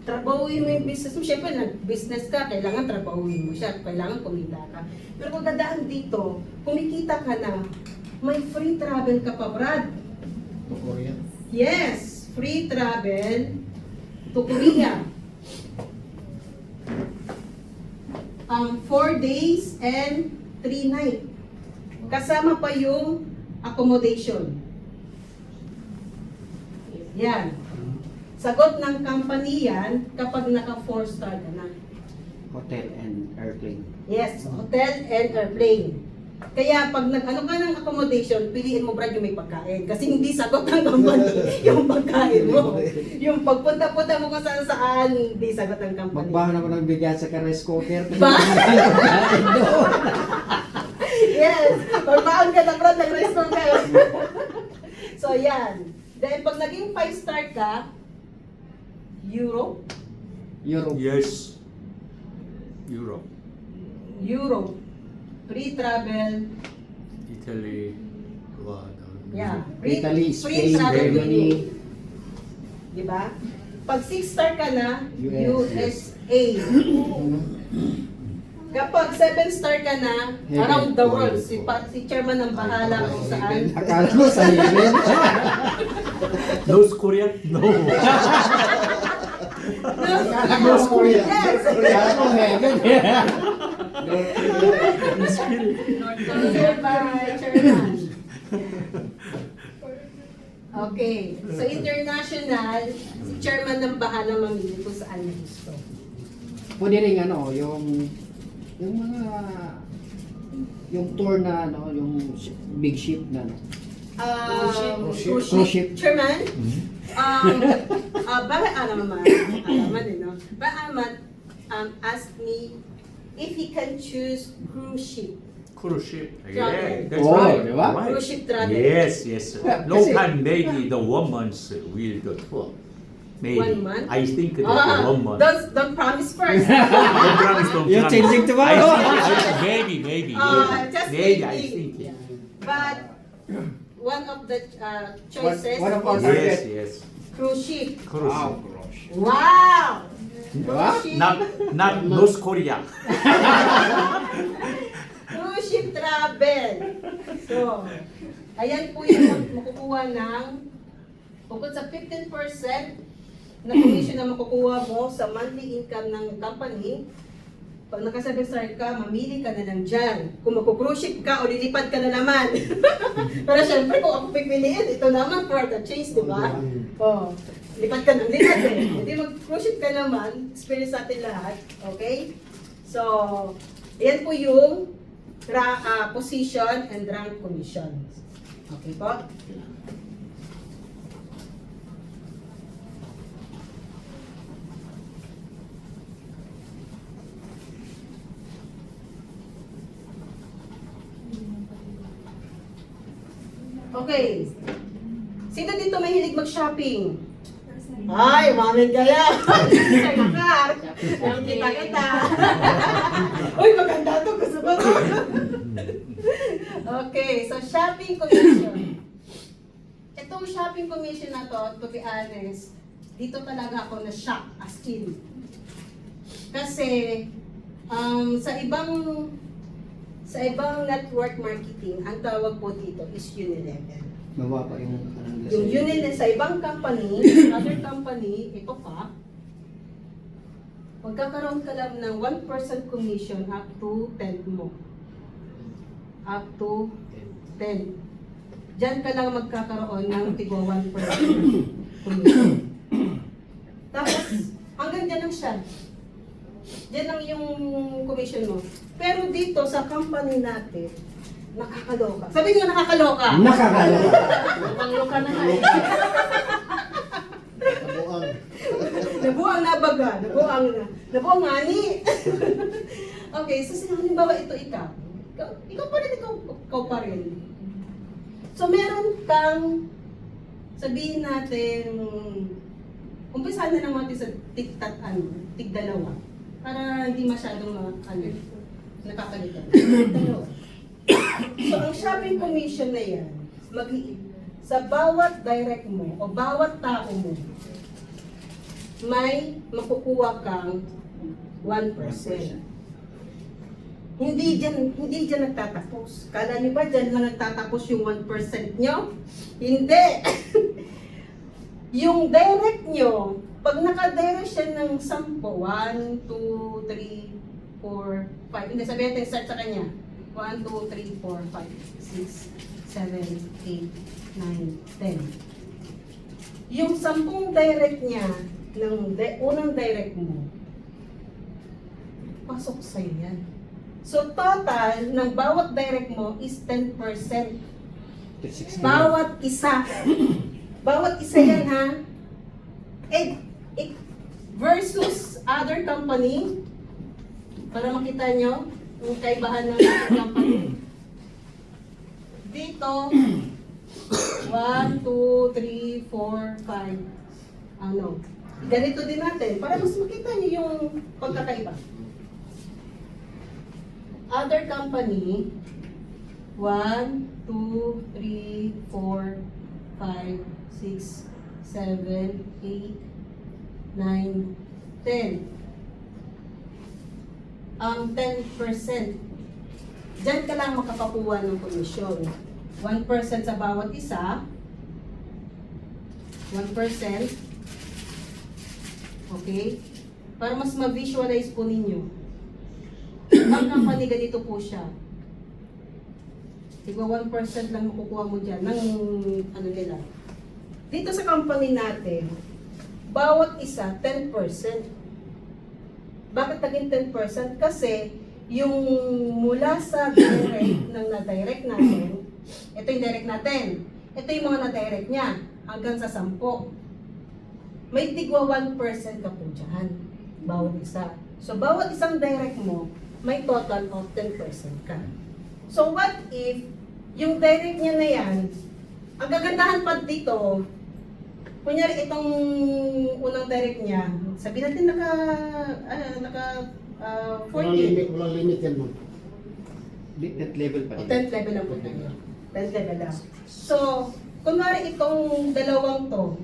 Trabahuin mo yung business mo. Siyempre, nag-business ka, kailangan trabahuin mo siya, kailangan kumita ka. Pero pagkadaan dito, kumikita ka na, may free travel ka pa, Brad. To Korea. Yes, free travel to Korea. 4 days and 3 nights. Kasama pa yung accommodation. Yan. Sagot ng company yan kapag naka 4 star ka na. Hotel and airplane. Yes, hotel and airplane. Kaya pag nag-ano ka ng accommodation, piliin mo, Brad, yung may pagkain. Kasi hindi sagot ng company yung pagkain mo. Yung pagpunta-punta mo kung saan-saan, hindi sagot ng company. Magbahan ako ng bigyan sa Carres Cooker. Ba? Yes! Magbaon ka na, Brad, ng restaurant ka. So, yan. Then, pag naging 5 star ka, Europe, Europe. Yes. Europe, Europe, free travel, Italy, what? yeah. Italy, Free Spain, travel Germany. Diba? Pag 6 star ka na, US. USA. Kapag 7 star ka na, Heaven. around the world, si chairman ang bahala kung saan. Akala mo sa heaven. North Korea? No. North Korea. Yes! Akala mo heaven. Considered by chairman. Okay. So international, si chairman ng bahala mamili kung saan niya gusto. Pwede rin ano, yung mga yung tour na ano, yung big ship na ano. Cruise Cruise ship. Chairman, bakit alaman eh, no? Bakit asked me if he can choose cruise ship. Cruise ship. Travel. Yeah, that's Oh, right. diba? Right. Cruise ship travel. Yes, yes. Yeah, No kasi- time, maybe the 1 month will the tour. Maybe. 1 month? I think that Ah, 1 month. don't promise first. Don't promise, don't You're promise. changing tomorrow. Maybe. Just Maybe, I thinking. think. But one of the choices One of our is Yes, yes. cruise ship. Cruise Wow. ship. Wow! Diba? Cruise ship. Not North Korea. Cruise ship travel. So, ayan po yung makukuha ng bukod sa 15% na commission na makukuha mo sa monthly income ng company. Pag naka 7 star ka, mamili ka na lang dyan. Kung magku-cruise ship ka o lilipad ka na naman. Pero syempre kung ako pipiliin, ito naman for the change, di ba? Oh, lipad ka ng lipad eh. Hindi mag-cruise ship ka naman, experience natin lahat. Okay? So, ayan po yung position and rank commission. Okay po? Okay. Sino dito mahilig mag-shopping? Ay, mamin kaya. Sa'yo ka. Kita kita. Uy, maganda to. Gusto ko to. Okay, so shopping commission. Itong shopping commission na to be honest, dito talaga ako na-shock as in. Kasi, sa ibang network marketing, ang tawag po dito is Unilevel. Baba pa yung karanggas. Yung Unilevel sa ibang company, other company, ito pa, magkakaroon ka lang ng 1% commission up to 10 mo. Up to 10. Diyan ka lang magkakaroon ng tigwa 1% commission. Tapos, hanggang dyan lang siya. Diyan lang yung commission mo. Pero dito sa company natin, nakakaloka. Sabi niyo nakakaloka. Nakakaloka. Pangloka na nga. Kabuang. Nabuang na baga. Nabuang nga ni. Okay, so halimbawa ito ikaw. Ikaw pa rin, ikaw pa rin. So meron kang, sabihin natin, umpisahan na lang natin sa tig-dalawa. Para hindi masyadong nakakalitan. Tig-dalawa. So ang shopping commission na yan, sa bawat direct mo o bawat tao mo, may makukuha kang 1%. Hindi dyan nagtatapos. Kala niyo ba dyan lang nagtatapos yung 1% nyo? Hindi! Yung direct nyo, pag naka-direct siya ng 10, 1, 2, 3, 4, 5, hindi sabihin natin start sa kanya. 1, 2, 3, 4, 5, 6, 7, 8, 9, 10. Yung 10 direct niya, ng unang direct mo, pasok sa'yo yan. So total ng bawat direct mo is 10%. Bawat isa. Bawat isa yan ha. Versus other company, para makita nyo yung kaibahan ng other company. Dito, 1, 2, 3, 4, 5. Ano? Ganito din natin, para mas makita nyo yung pagkakaiba. Other company, 1, 2, 3, 4, 5, 6, 7, 8, 9, 10. Ang 10%. Diyan ka lang makakakuha ng komisyon. 1% sa bawat isa. 1%. Okay? Para mas ma-visualize po ninyo. Ang company ganito po siya. Tigwa 1% lang makukuha mo dyan ng ano nila. Dito sa company natin, bawat isa 10%. Bakit naging 10%? Kasi yung mula sa direct ng na-direct natin, ito yung direct natin. Ito yung mga na-direct niya hanggang sa 10. May tigwa 1% ka po dyan. Bawat isa. So bawat isang direct mo, may total of 10% ka. So what if yung direct niya na yan, ang gagandahan pa dito, kunyari itong unang direct niya, sabihin natin naka 14. Walang limit yan mo. 10th level pa rin. 10th level lang po tayo. 10th level lang. So, kunwari itong dalawang to,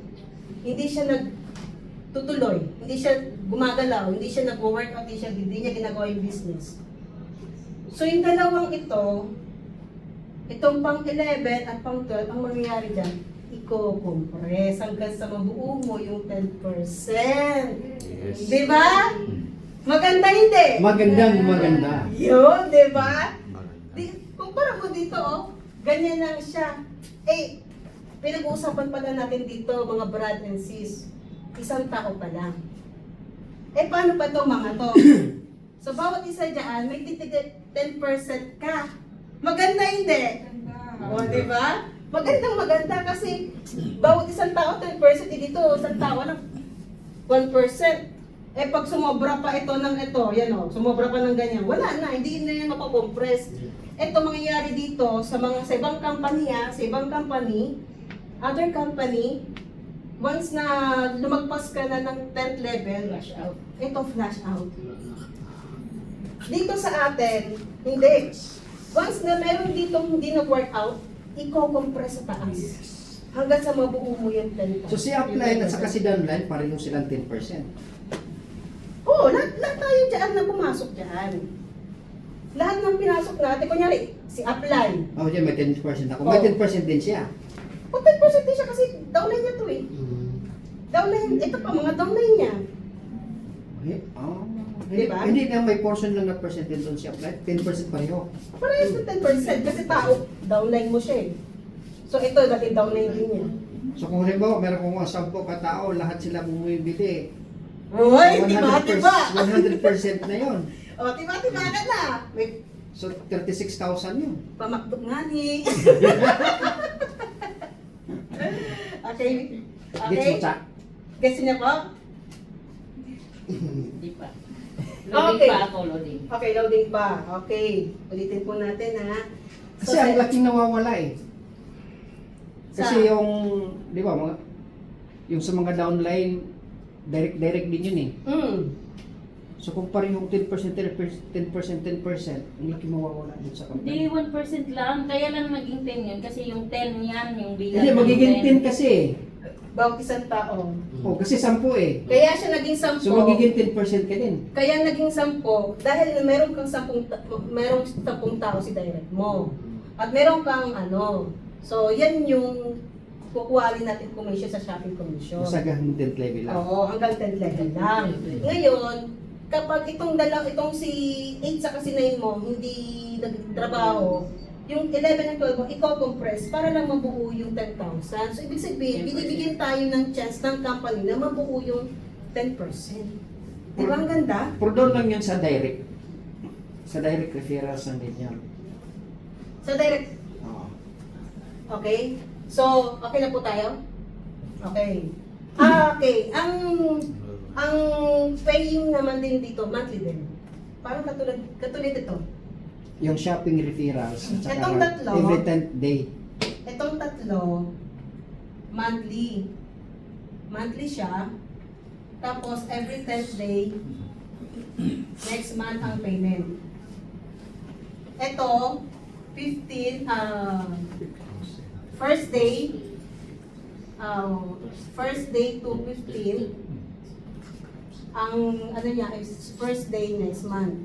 hindi siya nagtutuloy, hindi siya gumagalaw, hindi siya nag-workout, hindi niya ginagawa yung business. So, yung dalawang ito, itong pang 11 at pang 12, ang mangyayari dyan, i-compress hanggang sa mabuo mo yung 10%. Yes. Di ba? Maganda hindi? Maganda. Yun, di ba? Maganda. Kumpara mo dito, oh, ganyan lang siya. Eh, pinag-uusapan pala natin dito, mga brad and sis, isang tao pa lang. Eh, paano pa itong mga to? So, bawat isa dyan, may titigit 10% ka. Maganda hindi? O, di ba? Maganda kasi bawat isang tao 10%, dito isang tao lang 1%. Eh pag sumobra pa ito ng ito, yan o, sumobra pa ng ganyan, wala na, hindi na yan mapakompress. Ito mangyayari dito sa ibang company, sa ibang company, other company, once na lumagpas ka na ng 10th level, Flash out. ito flash out. Dito sa atin, hindi. Once na meron dito hindi nag-workout, i-compress sa taas. Hanggang sa mabuo mo yung 10. So si upline at saka si downline, pareho silang 10%. Oo, lahat tayo dyan na pumasok dyan. Lahat ng pinasok natin, kunyari, si upline. Oh, dyan may 10% ako. May 10% din siya. O 10% din siya kasi downline niya to eh. Downline, ito pa mga downline niya. Oh. Diba? Hindi na may portion lang na percent din doon si upline. 10% pareho. Parehas na 10% kasi tao, downline mo siya eh. So ito, dati downline din niya. So kung halimbawa, meron kong 10 katao, lahat sila bumibili. Uy, tiba-tiba! 100% na yon. O, tiba-tiba ka na. May So 36,000 yun. pamaktok nga ni. Okay. Gets Okay. mo, Chak? Guess niya po? Hindi pa. Loading Okay. pa ako, loading. Okay, loading pa. Okay. Ulitin po natin ha. Kasi ang laking nawawala eh. Kasi Sa- yung, di ba, yung sa mga downline, direct din yun eh. So kung parehong 10%, ang laki mawawala dun sa Hindi, company. 1% lang. Kaya lang naging 10 yun. Kasi yung 10 yan, yung bilang Hindi, ng magiging 10 10. kasi eh. Bawat isang tao. Oh, kasi 10 eh. Kaya siya naging 10. So magiging 10% ka din. Kaya naging 10 dahil meron kang 10 merong 10 tao si direct mo. At meron kang ano. So yan yung kukuhanin natin commission sa shopping commission. Masagahan ng 10th level lang. Oo, hanggang 10th level lang. Ngayon, kapag itong si 8 sa kasi 9 mo, hindi nagtrabaho, yung 11 at 12 mo, i-compress para lang mabuo yung 10,000. So, ibig sabihin, 10%. binibigyan tayo ng chance ng company na mabuo yung 10%. Di ba ang ganda? Pero doon lang yun sa direct. Sa direct referrals ng ganyan. So, direct, Oo. okay? So, okay na po tayo? Okay. Okay. Ang paying naman din dito, monthly din. Parang katulad ito. Yung shopping referrals at saka Itong tatlo. every 10th day. Itong tatlo, monthly. Monthly siya. Tapos every 10th day, next month ang payment. Ito, 15, first day to 15, ang ano niya is first day next month.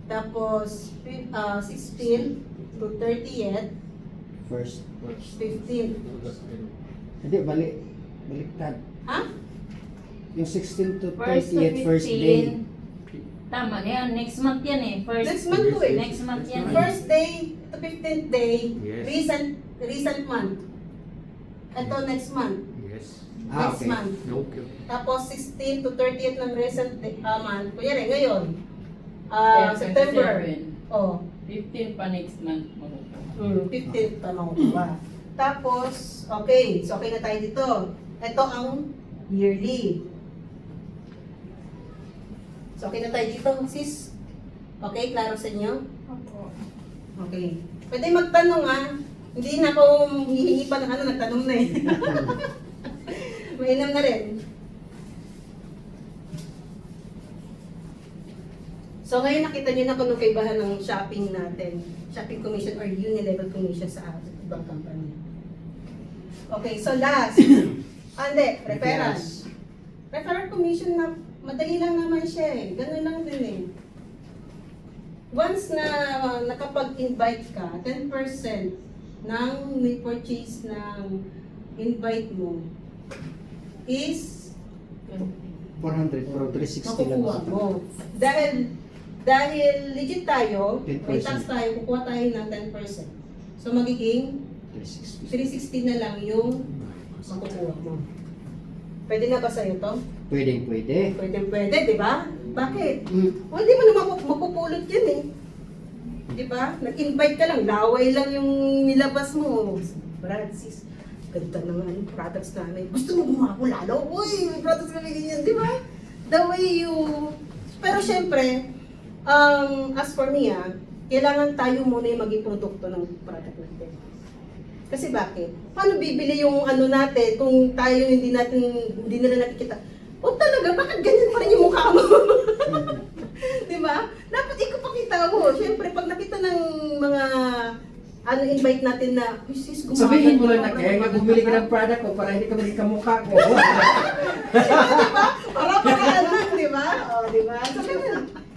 Tapos 16 to 30th, First. 15. Hindi, baliktad. Ha? Yung 16 to First to 30th, first day. 15. Tama na yan. Next month yan eh. First, Next month to eh. Next month yan eh. First day to 15th day, Yes. recent month. Ito next month. Yes. Next Okay. month. Okay. Tapos 16 to 30th ng recent month. Kunyari, ngayon. Yeah, September. 27. Oh, 15 pa next month. makukuha. 15th pa makukuha. Tapos, okay. So, okay na tayo dito. Ito ang yearly. So, okay na tayo dito, sis. Okay, klaro sa inyo? Okay. Pwede magtanong ha. Hindi na ako hihingi pa ng ano, nagtanong na eh. Mainam na rin. So ngayon nakita niyo na kung anong kaibahan ng shopping natin. Shopping commission or unilevel commission sa ibang company. Okay, so last. Ande, referrals. Referral commission na madali lang naman siya eh. Ganun lang din eh. Once na nakapag-invite ka, 10% ng may purchase ng invite mo is 400, pero 360 lang. makukuha mo. Dahil legit tayo, 10%. may tax tayo, kukuha tayo ng 10%. So magiging 360. 360 na lang yung makukuha mo. Pwede na ba sa'yo to? Pwede. Pwede, di ba? Bakit? Mm. O, hindi mo na mapupulot yun eh. Di ba? Nag-invite ka lang, laway lang yung nilabas mo. Brad, sis, ganda naman yung products namin. Gusto mo gumako lalo? Uy, may products kami ganyan, di ba? The way you... Pero syempre, as for me, kailangan tayo muna yung maging produkto ng product natin. Kasi bakit? Paano bibili yung ano natin kung tayo hindi nila nakikita? O talaga, bakit ganyan pa rin yung mukha mo? Di ba? Dapat ikapakita mo. Siyempre, pag nakita ng mga invite natin na, "Uy, sis, gumaganda Sabihin mo lang ka, na kaya nga bumili ka ng product ko para hindi ka maging kamukha ko. diba? Para paraan lang, di ba? O, di ba? So,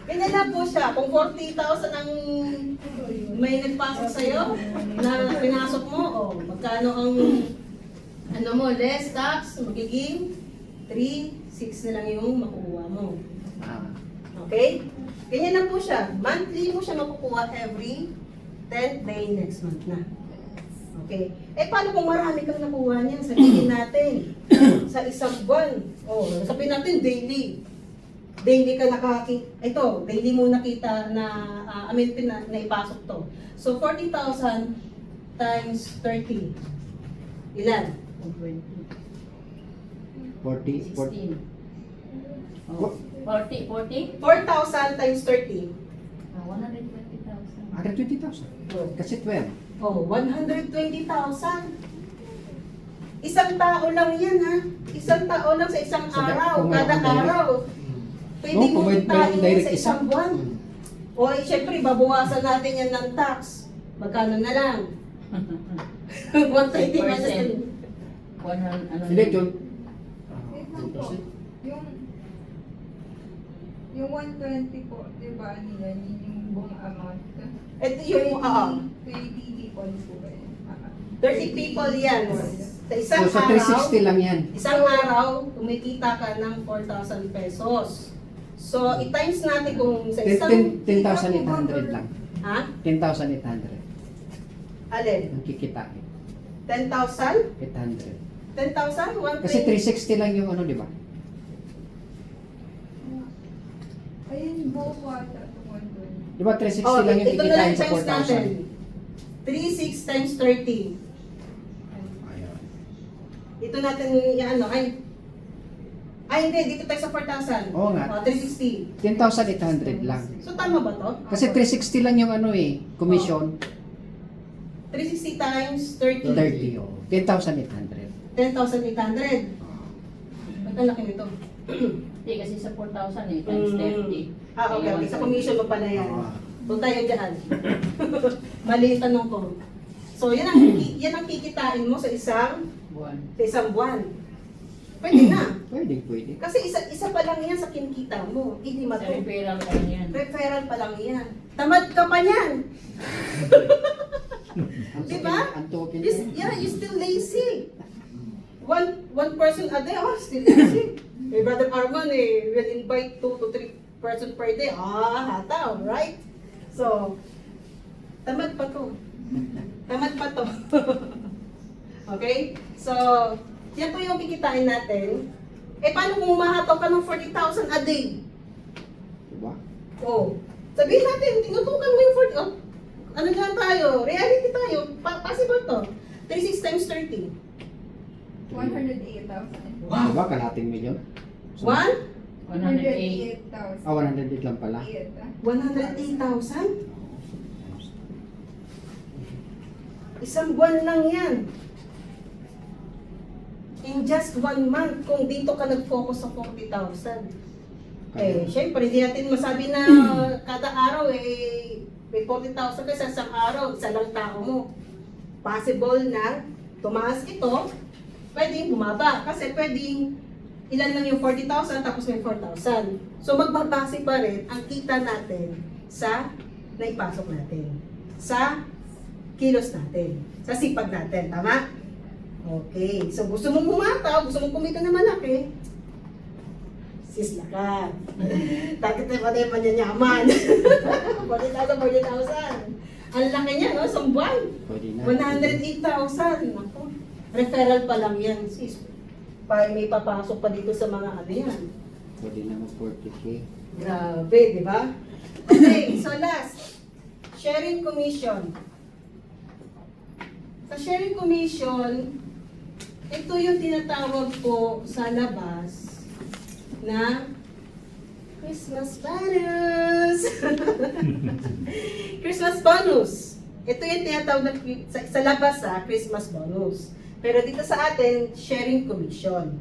ganyan lang po siya. Kung 40,000 ang may nagpasok sa'yo, na pinasok mo, magkano ang ano mo, less tax, magiging 3,600 na lang yung makukuha mo. Okay? Ganyan lang po siya. Monthly mo siya makukuha every 10th day next month na. Okay? Eh, paano kung marami kang nakuha niyan? Sabihin natin, sa isang buwan. Sabihin natin daily. Daily ka daily mo nakita na, naipasok to. So, 40,000 times 30. Ilan? 40. 16. Oh, 40? 4,000 times 30. 120,000. 120,000. Kasi 12. 120,000. Isang tao lang yan, ha? Isang tao lang sa isang Sa araw, kung kada mayroong direct. araw. Pwede No, mo kung mayroong kitain direct sa isa. isang buwan. O, syempre, babawasan natin yan ng tax. Magkano na lang? 120 minus 8%. 100, Hindi, yun. Wait lang po. Yung 120 po, di ba, nila yun yung buong amount? Ito yung, 30 people po ba yun? 30 people yan. Sa isang So, sa araw, 360 lang yan. isang araw, kumikita ka ng 4,000 pesos. So, i-times natin kung sa isang... 10,800 lang. Ha? 10,800 Alin? ang kikitain. 10,000? 800. 10,000? 120? Kasi 360 lang yung ano, di ba? Ayun, buo po ata itong 120. Di ba 360 lang yung ito na lang kikitain sa times natin. 4,000? 3,600 times 30. Ayun. Dito natin yan, ano, hindi, dito tayo sa 4,000. Oo nga. 360. 10,800 lang. So, tama ba to? Kasi 360 lang yung ano commission. 360 times 30. 30, oh. 10,800. 10,800. Ba't ang laki nito? Hindi, kasi sa 4,000 times 30. Okay. Sa commission mo pala yan. Ah. Doon tayo dyan. Mali yung tanong ko. So, yan ang kikitain mo sa isang buwan. Pwede na. Pwede. Kasi isa pa lang yan sa kinikita mo. Hindi Sa mato. referral ka lang yan. Referral pa lang yan. Tamad ka pa yan. Di ba? Ang token You still lazy. One person a day, still lazy. Brother Arman, will invite 2 to 3 person per day. Hataw, right? So, tamad pa to. Okay? So, yan po yung kikitain natin. Paano kung mahataw ka ng 40,000 a day? Diba? Sabihin natin, tinutukan mo yung 40. Ano lang tayo? Reality tayo. Possible to. 36 times 30. 108,000. Diba? Kalating milyon? 108. 108,000. 108 lang pala. 108,000? Isang buwan lang yan. In just 1 month, kung dito ka nag-focus sa 40,000. Syempre, hindi natin masabi na kada araw may 40,000 ka sa isang araw, isa lang tao mo. Possible na tumaas ito, pwedeng bumaba. Kasi pwedeng ilan lang yung 40,000 tapos may 4,000. So magbabase pa rin ang kita natin sa naipasok natin. Sa kilos natin. Sa sipag natin. Tama? Okay. So gusto mong humataw, gusto mong kumita na malaki, sisla ka. Takit na pa na yung manyanyaman. 40,000. Ang laki niya, no? Isang buwan. Pwede na. 108,000. Ako. Referral pa lang yan, sis. May papasok pa dito sa mga ano yan. Pwede na mag 40K. Grabe, di ba? Okay, so last. sharing commission. Sa sharing commission, ito yung tinatawag po sa labas na Christmas bonus. Christmas bonus. Ito yung tinatawag na sa labas Christmas bonus. Pero dito sa atin, sharing commission.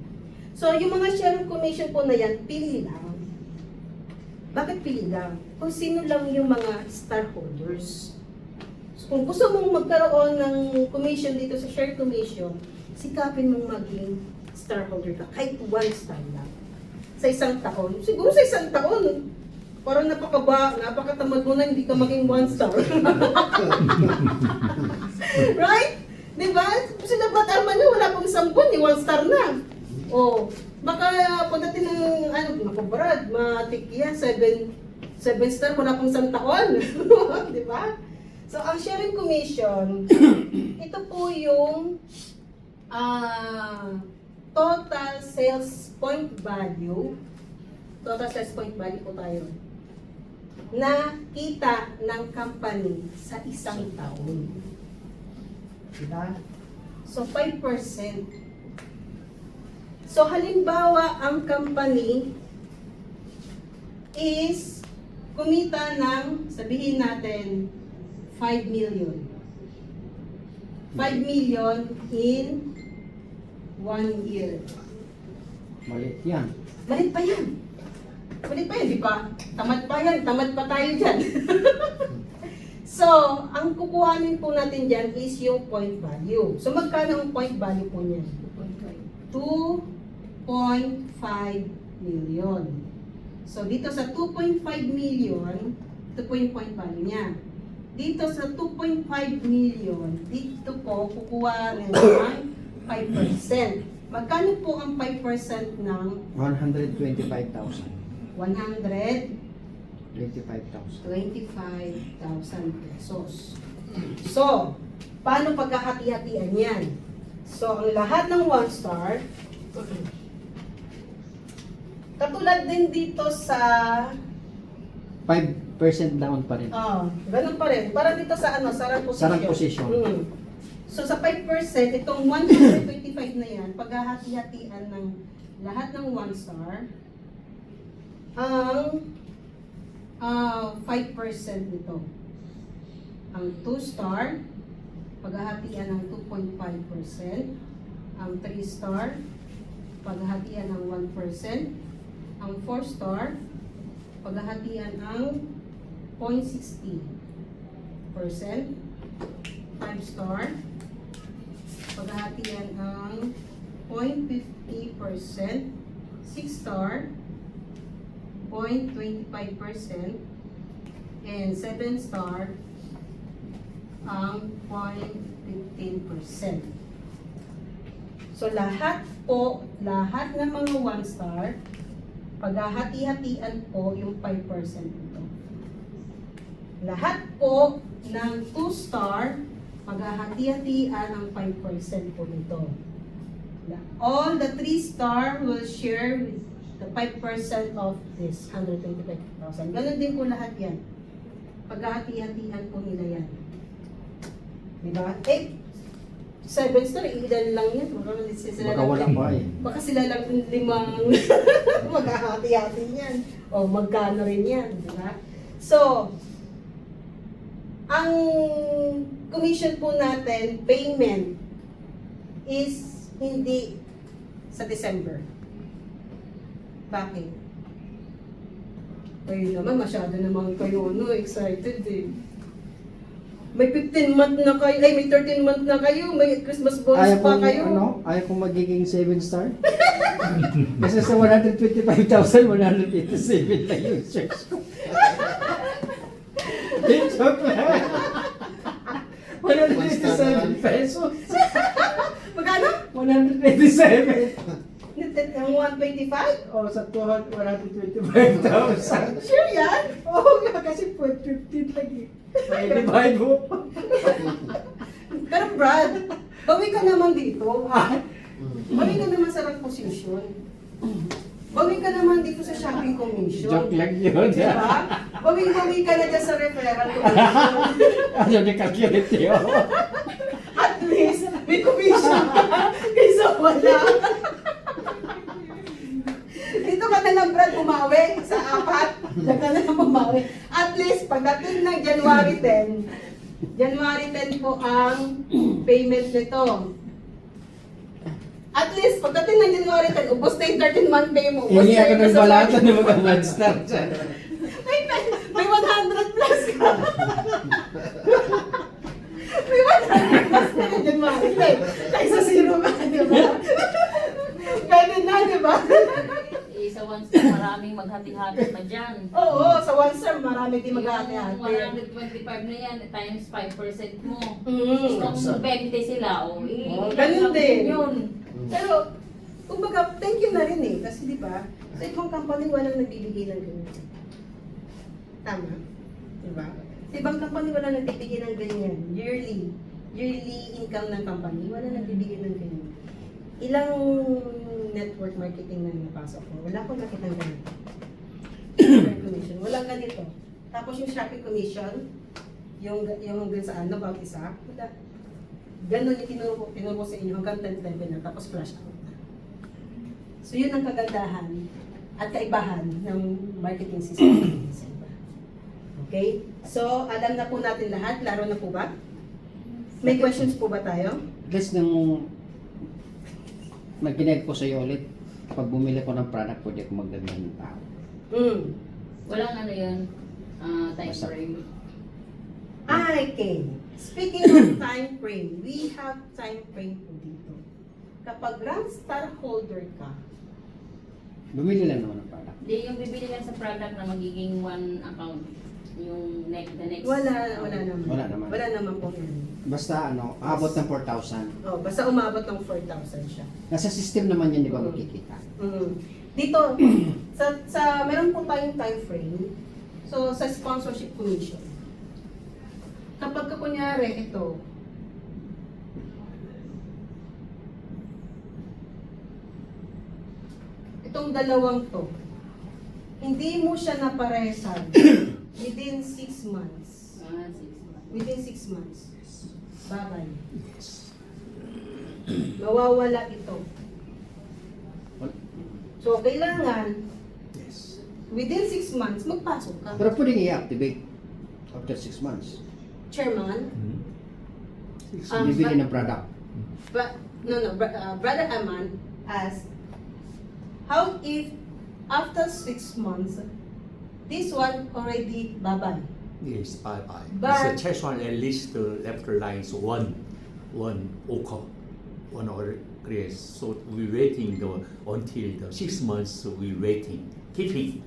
So, yung mga sharing commission po na yan, pili lang. Bakit pili lang? Kung sino lang yung mga stockholders. So, kung gusto mong magkaroon ng commission dito sa share commission, sikapin mong maging stockholder ka. Kahit 1 star lang. Sa isang taon. Siguro sa isang taon, parang napakatamad mo na hindi ka maging 1 star. Right? Diba? Sila ba't arman nyo, wala pang isang buwan, 1 star na. O, baka pagdating ng, naku Brad, matik yan, 7 star, wala pang isang taon. Diba? So, ang sharing commission, ito po yung total sales point value po tayo, na kita ng company sa isang taon. Diba? So, 5%. So, halimbawa, ang company is kumita ng, sabihin natin, 5 million. 5 million in 1 year. Malit yan. Malit pa yan. Malit pa yan, di ba? Tamad pa yan. Tamad pa tayo dyan. So, ang kukuhanin po natin dyan is yung point value. So, magkano ang point value po niyan? 2.5 million. So, dito sa 2.5 million, ito po yung point value niya. Dito sa 2.5 million, dito po kukuha ng 5%. Magkano po ang 5% ng 125,000. 125,000 pesos? So, paano pagkahati-hatian yan? So, ang lahat ng 1 star, katulad din dito sa 5% down pa rin. ganun pa rin. Para dito sa sa rank position. Sa rank position. So sa 5%, itong 125 na yan, paghahati-hatian ng lahat ng 1 star, ang 5% nito. Ang 2 star, paghahatian ng 2.5%. Ang 3 star, paghahatian ng 1%. Ang 4 star, paghahatian ng 0.60%. 5 star, paghahatian ng 0.50%. 6 star, 0.25%. And 7 star, ang 0.15%. So lahat ng mga 1 star, paghahati-hatian po yung 5% nito. Lahat po ng 2 star, paghahati-hatian ang 5% po nito. All the 3 star will share with the 5% of this 125,000. Ganon din po lahat yan. Paghahati-hatian po nila yan. Diba? 7 star, ilan lang yan. Baka wala pa eh. Baka sila lang 5 maghahati-hati yan. O magkano rin yan. Diba? So, ang commission po natin, payment, is hindi sa December. Bakit? Kayo naman, masyado naman kayo excited eh. May 15 month na kayo, may 13 month na kayo, may Christmas bonus pa kayo. Ayaw kong magiging 7 star. Kasi sa 125,000, 187 na users ko. Joke lang. 187 pesos. Magkano? 187. Ang 125? O sa 125,000. Sure yan? Oo nga, kasi 0.15 lagi. May divide mo. Pero Brad, bawi ka naman dito. Bawi ka naman sa rank position. Bawi ka naman dito sa shopping commission. Joke lang yun. Diba? Bawing-bawing ka na dyan sa referral ko. Ano ni calculate yun? At least, may commission ka kaysa wala. Dito ka na lang, Brad, umawi sa 4. Diyan ka na lang umawi. At least, pagdating ng January 10 po ang payment nito. At least, pagdating ng January 10, ubos na yung 13-month pay mo. Ubos Hindi na ako yung ng sa- balatan ng mga monster. May 100 plus ka. May 100 plus ka na January 10. Kaysa zero ka, di ba? Ganun na, di ba? Sa once na maraming maghati-hati pa dyan. Oo, sa one sem, marami din mag-ate-ate. Yung 125 na yan, times 5% mo. Mm. Kung 20 sila, o Oh, ganun din. yun. Pero, kumbaga, thank you na rin eh. Kasi di ba, sa ibang company walang nagbibigay ng ganyan. Tama? Di ba? Sa ibang company walang nagbibigay ng ganyan. Yearly income ng company, wala nagbibigay ng ganyan. Ilang network marketing na napasok ko, wala akong nakita ng ganito. Shopee commission, walang ganito. Tapos yung Shopee commission, yung dun sa ano, bawat isa, wala. Ganun yung tinuro ko sa inyo hanggang 10th level na, tapos flash out na. So yun ang kagandahan at kaibahan ng marketing system. Okay? So, alam na po natin lahat, laro na po ba? May questions po ba tayo? Guys, nung nag-connect ko sa iyo ulit, pag bumili ko ng product, pwede ako magdagdag ng tao. Walang ano yun, time Basta- frame. Okay. Speaking of time frame, we have time frame po dito. Kapag grand star holder ka, Bumili lang naman ng product. Hindi, yung bibili ka sa product na magiging one account. Yung the next. wala naman. Wala naman. Wala naman po yan. Basta ano, abot ng 4,000. Oh, basta umabot ng 4,000 siya. Nasa system naman yan, di ba, makikita? Dito, sa meron po tayong time frame. So, sa sponsorship commission. Kapag ka kunyari, ito, itong dalawang to, hindi mo siya naparesan within 6 months. 6 months. Within 6 months. Bye-bye. Yes. Mawawala ito. So, kailangan, Yes. within 6 months, magpasok ka. Pero pwedeng i-activate after 6 months. Chairman, Bibili ng product. Brother Aman asked, how if after 6 months, this one already bye-bye? Yes, bye-bye. But- It's a chest one, at least the left line is one occur, one or yes. So we waiting until the 6 months. We waiting, keeping,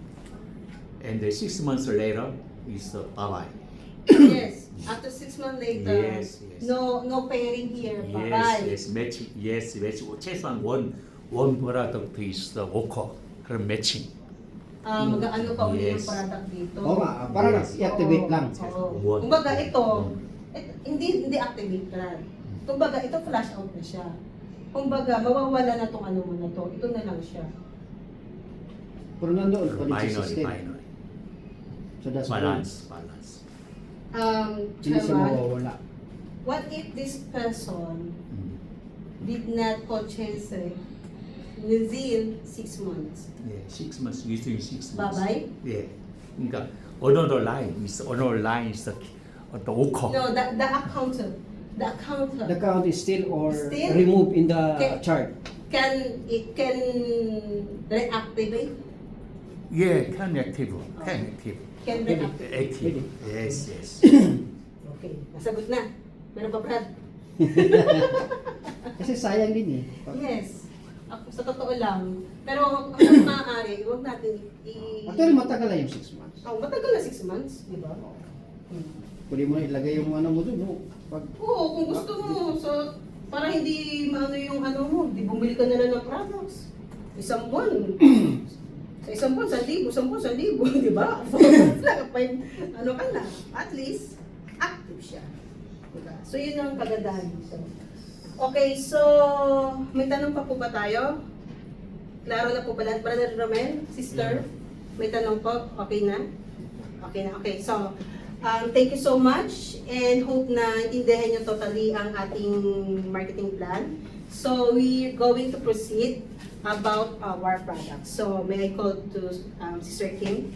and the 6 months later is bye-bye. Yes, after 6 months later, Yes, yes. no pairing here, Yes, bye-bye. yes, matching. Yes, match. Chest one product is the occur. 그런 matching. Mag-ano pa ulit yung Yes. product dito. Oo nga, para Yes. i-activate lang. Oo. Kumbaga ito, hindi activate ka. Kumbaga ito flash out na siya. Kumbaga mawawala na tong ano mo na to. Ito na lang siya. Pero nandoon pa rin sa Binary, system. binary. So that's Balance. Hindi siya Chairman, mawawala. what if this person Mm. did not purchase within 6 months? Yeah, 6 months, within 6 months. Bye-bye? Yeah. 그러니까 another line is the occur. No, the account. The count is still or Still? removed in the Okay. chart. Can reactivate? Yeah, can active. Can Pwede. reactivate? Active. Yes, yes. Okay, nasagot na. Meron pa, Brad? Kasi sayang din eh. Yes. Ako, sa totoo lang. Pero kung maaari, huwag natin Actually, matagal na yung 6 months. Oh, matagal na 6 months, di ba? Pwede mo ilagay yung ano mo dun, no? Pag, Oo, kung gusto mo. So, para hindi maano yung ano mo, di bumili ka na lang ng products. Isang buwan. Sa isang buwan, 1,000. Isang buwan, 1,000. Di ba? 4 months lang. Ano ka na? At least, active siya. Diba? So, yun ang kagandahan dito. Okay, so, may tanong pa po ba tayo? Klaro na po ba lahat? Brother Romel, sister, may tanong po? Okay na? Okay na, okay. So, thank you so much and hope na intindihan nyo totally ang ating marketing plan. So, we're going to proceed about our products. So, may I call to Sister Kim?